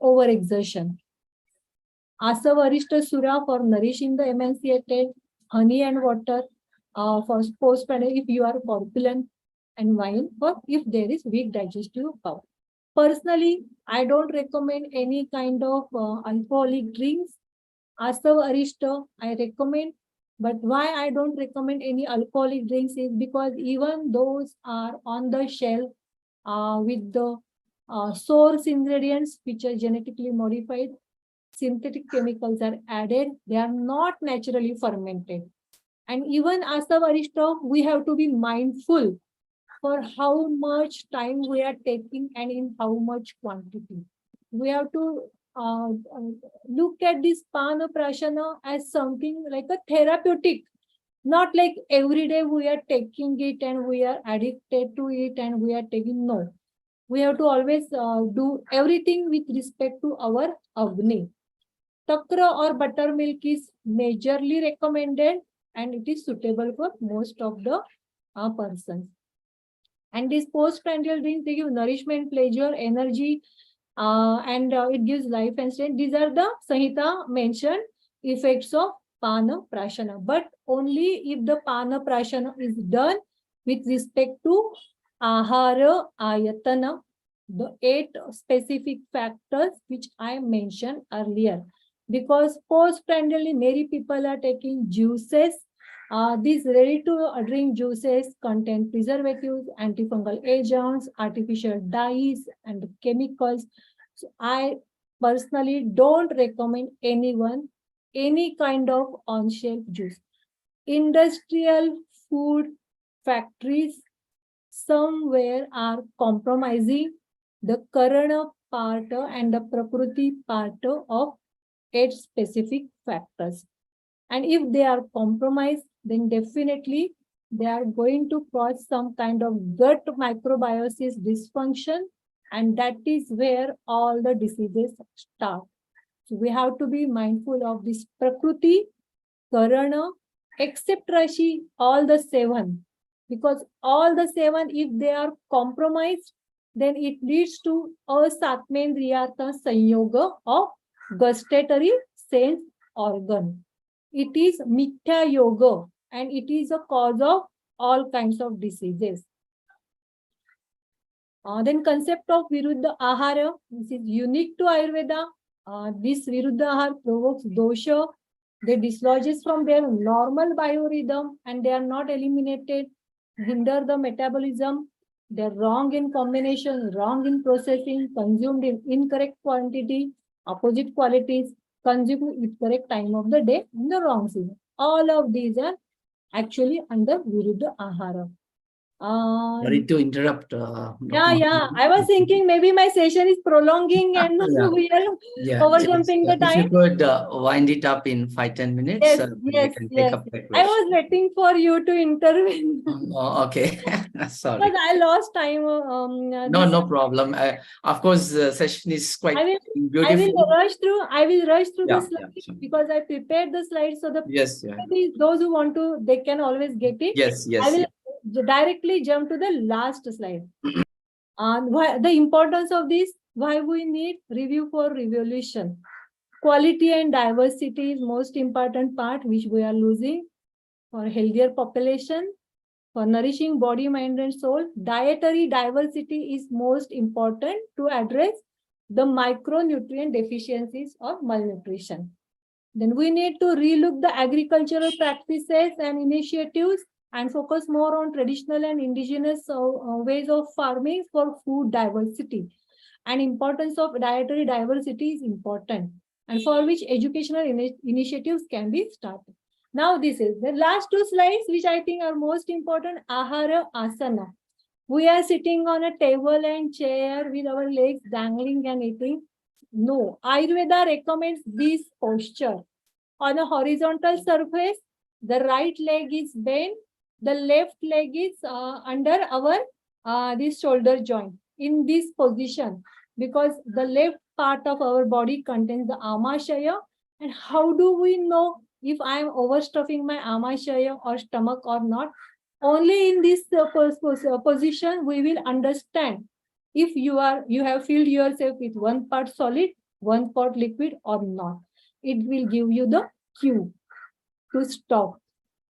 overexertion. Asavarishta sura for nourishing the emaciated, honey and water for postprandial if you are corpulent, and wine for if there is weak digestive power. Personally, I don't recommend any kind of alcoholic drinks. Asav Arishta, I recommend, but why I don't recommend any alcoholic drinks is because even those are on the shelf with the source ingredients which are genetically modified, synthetic chemicals are added, they are not naturally fermented. And even Asav Arishta, we have to be mindful for how much time we are taking and in how much quantity. We have to look at this Pana Prashana as something like a therapeutic, not like every day we are taking it and we are addicted to it and we are taking, no. We have to always do everything with respect to our Agni. Takra or buttermilk is majorly recommended and it is suitable for most of the persons. And these postprandial drinks, they give nourishment, pleasure, energy, and it gives life and strength. These are the Samhita mentioned effects of Pana Prashana. But only if the Pana Prashana is done with respect to Ahara, Ayatana, the 8 specific factors which I mentioned earlier. Because postprandially, many people are taking juices. These ready-to-drink juices contain preservatives, antifungal agents, artificial dyes, and chemicals. So I personally don't recommend anyone any kind of on-shelf juice. Industrial food factories somewhere are compromising the Karana part and the Prakriti part of 8 specific factors. And if they are compromised, then definitely they are going to cause some kind of gut microbiosis dysfunction, and that is where all the diseases start. So we have to be mindful of this Prakriti, Karana, except Rashi, all the 7. Because all the 7, if they are compromised, then it leads to a Satmendriyata Sanyoga of gustatory sense organ. It is Mithya Yoga and it is a cause of all kinds of diseases. Then concept of Viruddha Ahara, this is unique to Ayurveda. This Viruddha Ahar provokes dosha. They dislodges from their normal biorhythm and they are not eliminated, hinder the metabolism. They're wrong in combination, wrong in processing, consumed in incorrect quantity, opposite qualities, consumed with correct time of the day in the wrong season. All of these are actually under Viruddha Ahara. Sorry to interrupt. Yeah. I was thinking maybe my session is prolonging and Yeah. we are Yeah, overjumping the if you time. could wind it up in 5-10 minutes, Yes, then we yes, can take yes. up the I question. was waiting for you to intervene. Oh, okay. Sorry. Because I lost time. No problem. Of course, the session is quite I beautiful. will rush through. I will rush through the Yeah, slides sure. because I prepared the slides so the Yes, yeah. maybe those who want to, they can always get it. Yes, I yes. will directly jump to the last slide. Why the importance of this? Why we need review for revolution? Quality and diversity is most important part which we are losing for healthier population, for nourishing body, mind, and soul. Dietary diversity is most important to address the micronutrient deficiencies or malnutrition. Then we need to relook the agricultural practices and initiatives and focus more on traditional and indigenous ways of farming for food diversity. And importance of dietary diversity is important, and for which educational initiatives can be started. Now this is the last two slides which I think are most important. Ahara asana. We are sitting on a table and chair with our legs dangling and eating. No, Ayurveda recommends this posture. On a horizontal surface, the right leg is bent, the left leg is under our this shoulder joint. In this position, because the left part of our body contains the amashaya. And how do we know if I am overstuffing my amashaya or stomach or not? Only in this position we will understand if you have filled yourself with one part solid, one part liquid or not. It will give you the cue to stop.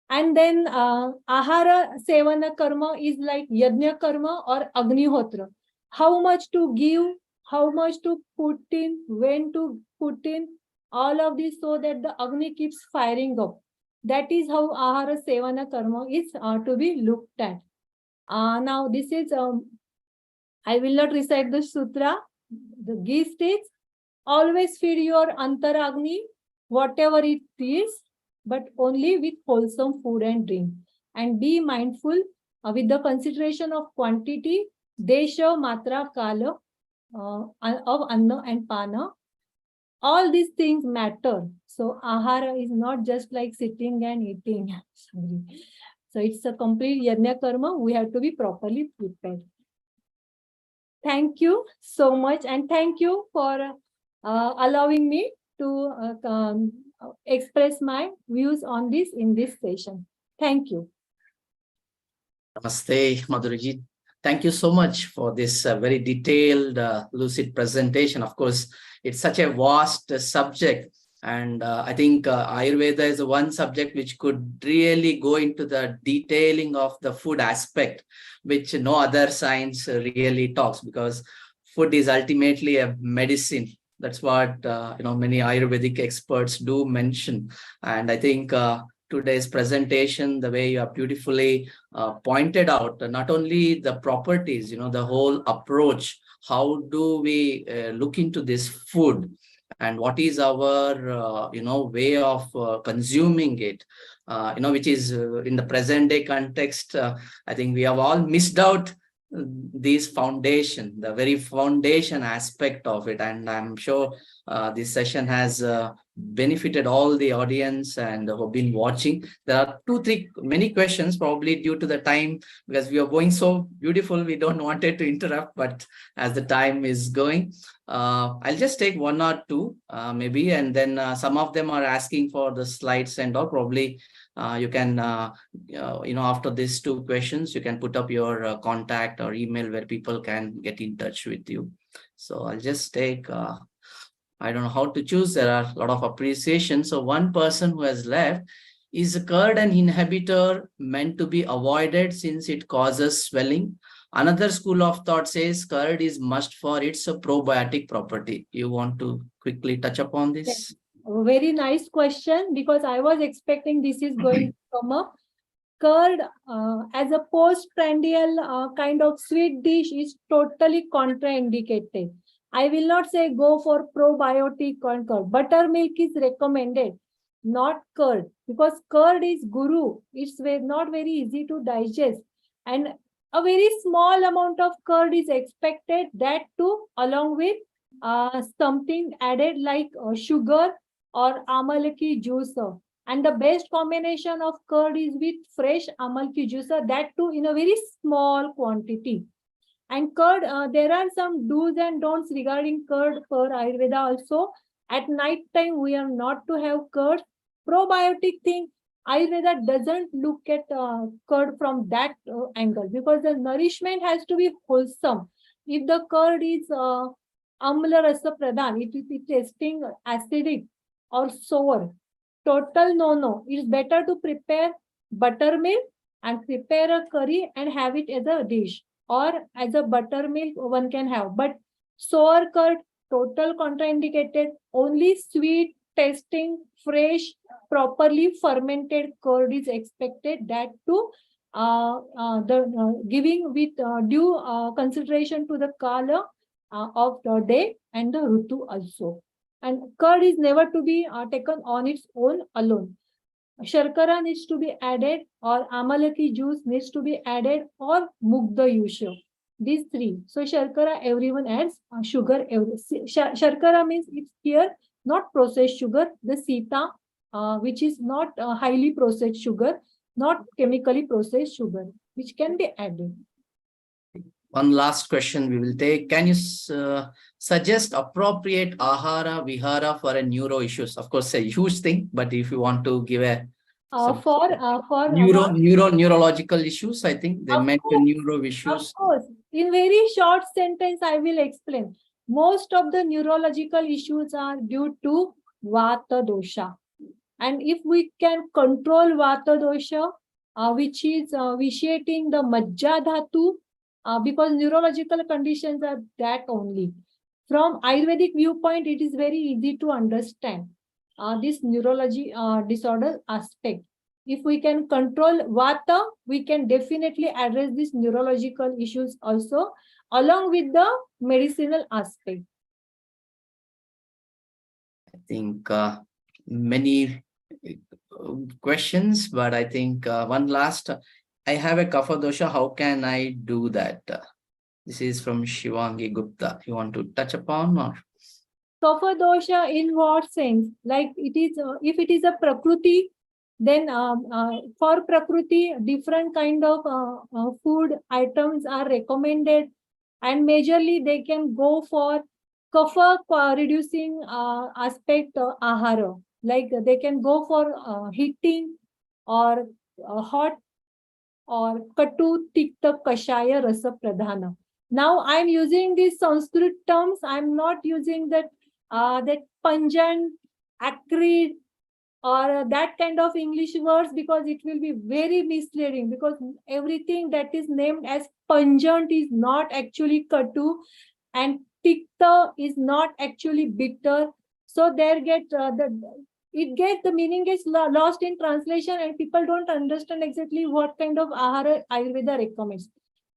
And then Ahara Sevana Karma is like Yajna Karma or Agnihotra. How much to give, how much to put in, when to put in, all of this so that the Agni keeps firing up. That is how Ahara Sevana Karma is to be looked at. Now this is, I will not recite the sutra. The gist is, always feed your Antaragni, whatever it is, but only with wholesome food and drink. And be mindful with the consideration of quantity, desha, matra, kala, of anna and pana. All these things matter. So ahara is not just like sitting and eating. So it's a complete yajna karma. We have to be properly prepared. Thank you so much, and thank you for allowing me to express my views on this in this session. Thank you. Namaste, Madhuri. Thank you so much for this very detailed, lucid presentation. Of course, it's such a vast subject. And I think Ayurveda is the one subject which could really go into the detailing of the food aspect, which no other science really talks, because food is ultimately a medicine. That's what many Ayurvedic experts do mention. And I think today's presentation, the way you have beautifully pointed out, not only the properties, the whole approach, how do we look into this food, and what is our way of consuming it, which is in the present day context. I think we have all missed out this foundation, the very foundation aspect of it. And I'm sure this session has benefited all the audience and who have been watching. There are many questions, probably due to the time, because we are going so beautiful, we don't want it to interrupt, but as the time is going, I'll just take one or two maybe, and then some of them are asking for the slides and all. Probably you can after these two questions, you can put up your contact or email where people can get in touch with you. So I'll just take I don't know how to choose. There are a lot of appreciation. So one person who has left: is curd an inhibitor meant to be avoided since it causes swelling? Another school of thought says curd is must for its probiotic property. You want to quickly touch upon this? A very nice question, because I was expecting this is going to come up. Curd as a postprandial kind of sweet dish is totally contraindicated. I will not say go for probiotic on curd. Buttermilk is recommended, not curd, because curd is guru. It's not very easy to digest, and a very small amount of curd is expected. That too, along with something added like sugar or amalaki juice. And the best combination of curd is with fresh amalaki juice, that too in a very small quantity. And curd, there are some do's and don'ts regarding curd for Ayurveda also. At night time, we are not to have curd. Probiotic thing, Ayurveda doesn't look at curd from that angle, because the nourishment has to be wholesome. If the curd is amla rasa pradhan, it is tasting acidic or sour, total no. It's better to prepare buttermilk and prepare a curry and have it as a dish, or as a buttermilk one can have. But sour curd, total contraindicated. Only sweet, tasting, fresh, properly fermented curd is expected. That too, giving with due consideration to the color of the day and the rutu also. And curd is never to be taken on its own alone. Sharkara needs to be added, or amalaki juice needs to be added, or mugdha yusha. These three. So sharkara, everyone adds sugar. Sharkara means it's here, not processed sugar. The sita, which is not highly processed sugar, not chemically processed sugar, which can be added. One last question we will take. Can you suggest appropriate ahara, vihara for a neuro issues? Of course, a huge thing, but if you want to give a neurological issues, I think they mention neuro issues. Of course, in very short sentence, I will explain. Most of the neurological issues are due to vata dosha, and if we can control vata dosha, which is vitiating the majja dhatu, because neurological conditions are that only. From Ayurvedic viewpoint, it is very easy to understand this neurology disorder aspect. If we can control vata, we can definitely address these neurological issues also, along with the medicinal aspect. I think many questions, but I think one last. I have a kapha dosha. How can I do that? This is from Shivangi Gupta. You want to touch upon, or? Kapha dosha in what sense? Like it is, if it is a prakriti, then for prakriti, different kind of food items are recommended, and majorly they can go for kapha reducing aspect ahara. Like they can go for heating, or hot, or katu tikta kashaya rasa pradhana. Now I'm using these Sanskrit terms. I'm not using that pungent, acrid, or that kind of English words, because it will be very misleading, because everything that is named as pungent is not actually katu, and tikta is not actually bitter. So there the meaning gets lost in translation, and people don't understand exactly what kind of ahara Ayurveda recommends.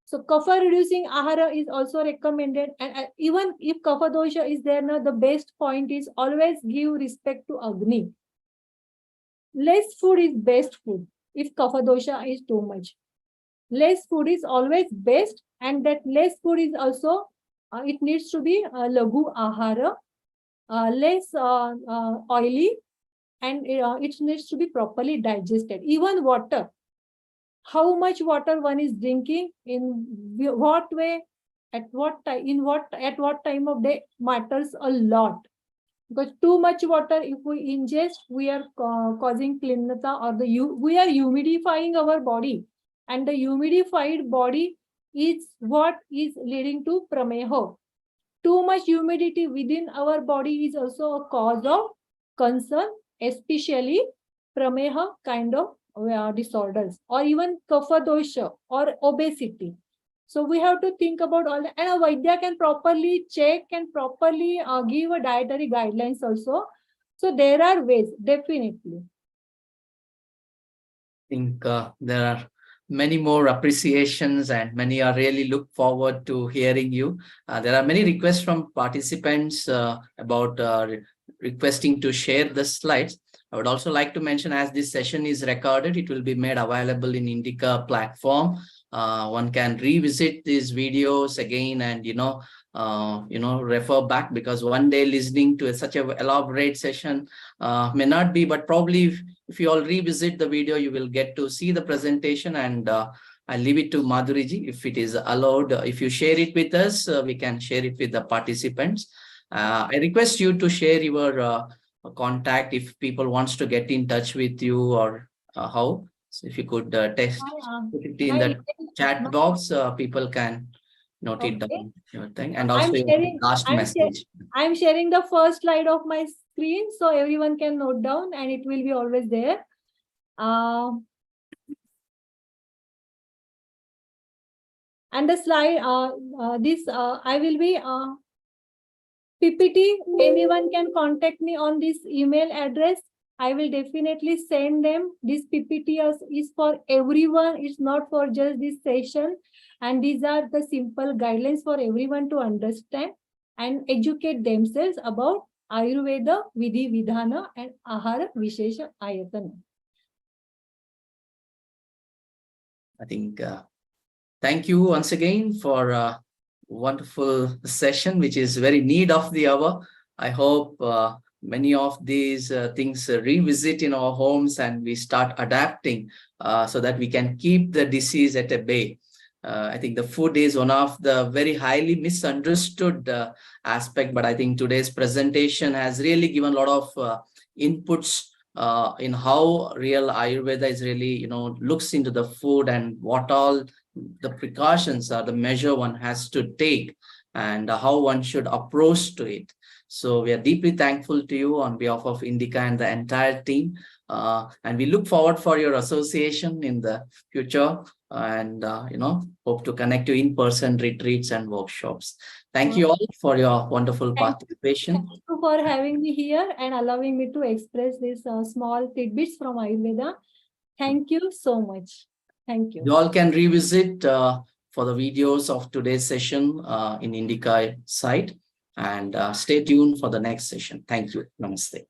So kapha reducing ahara is also recommended, and even if kapha dosha is there now, the best point is always give respect to Agni. Less food is best food if kapha dosha is too much. Less food is always best, and that less food is also it needs to be laghu ahara, less oily, and it needs to be properly digested. Even water, how much water one is drinking, in what way, at what time, at what time of day matters a lot. Because too much water, if we ingest, we are causing klinata, or we are humidifying our body, and the humidified body is what is leading to prameha. Too much humidity within our body is also a cause of concern, especially prameha kind of disorders, or even kapha dosha or obesity. So we have to think about all that. And a Vaidya can properly check and properly give a dietary guidelines also. So there are ways, definitely. I think there are many more appreciations and many are really look forward to hearing you. There are many requests from participants about requesting to share the slides. I would also like to mention, as this session is recorded, it will be made available in Indica platform. One can revisit these videos again and refer back, because one day listening to such a elaborate session may not be, but probably if you all revisit the video, you will get to see the presentation. And I'll leave it to Madhuri ji, if it is allowed. If you share it with us, we can share it with the participants. I request you to share your contact if people wants to get in touch with you, or how. So if you could text, put it in the chat box, people can note it down, your thing. And also your last message. I'm sharing the first slide of my screen, so everyone can note down, and it will be always there. And the slide, I will be PPT. Anyone can contact me on this email address. I will definitely send them. This PPT is for everyone. It's not for just this session. And these are the simple guidelines for everyone to understand and educate themselves about Ayurveda, Vidhi Vidhana, and Ahara, Vishesh, Ayatana. I think thank you once again for a wonderful session, which is very need of the hour. I hope many of these things revisit in our homes and we start adapting so that we can keep the disease at a bay. I think the food is one of the very highly misunderstood aspect, but I think today's presentation has really given a lot of inputs in how real Ayurveda is really, looks into the food and what all the precautions are, the measure one has to take, and how one should approach to it. So we are deeply thankful to you on behalf of Indica and the entire team. And we look forward for your association in the future, and hope to connect you in person retreats and workshops. Thank you all for your wonderful participation. Thank you for having me here and allowing me to express these small tidbits from Ayurveda. Thank you so much. Thank you. You all can revisit for the videos of today's session in Indica site, and stay tuned for the next session. Thank you. Namaste.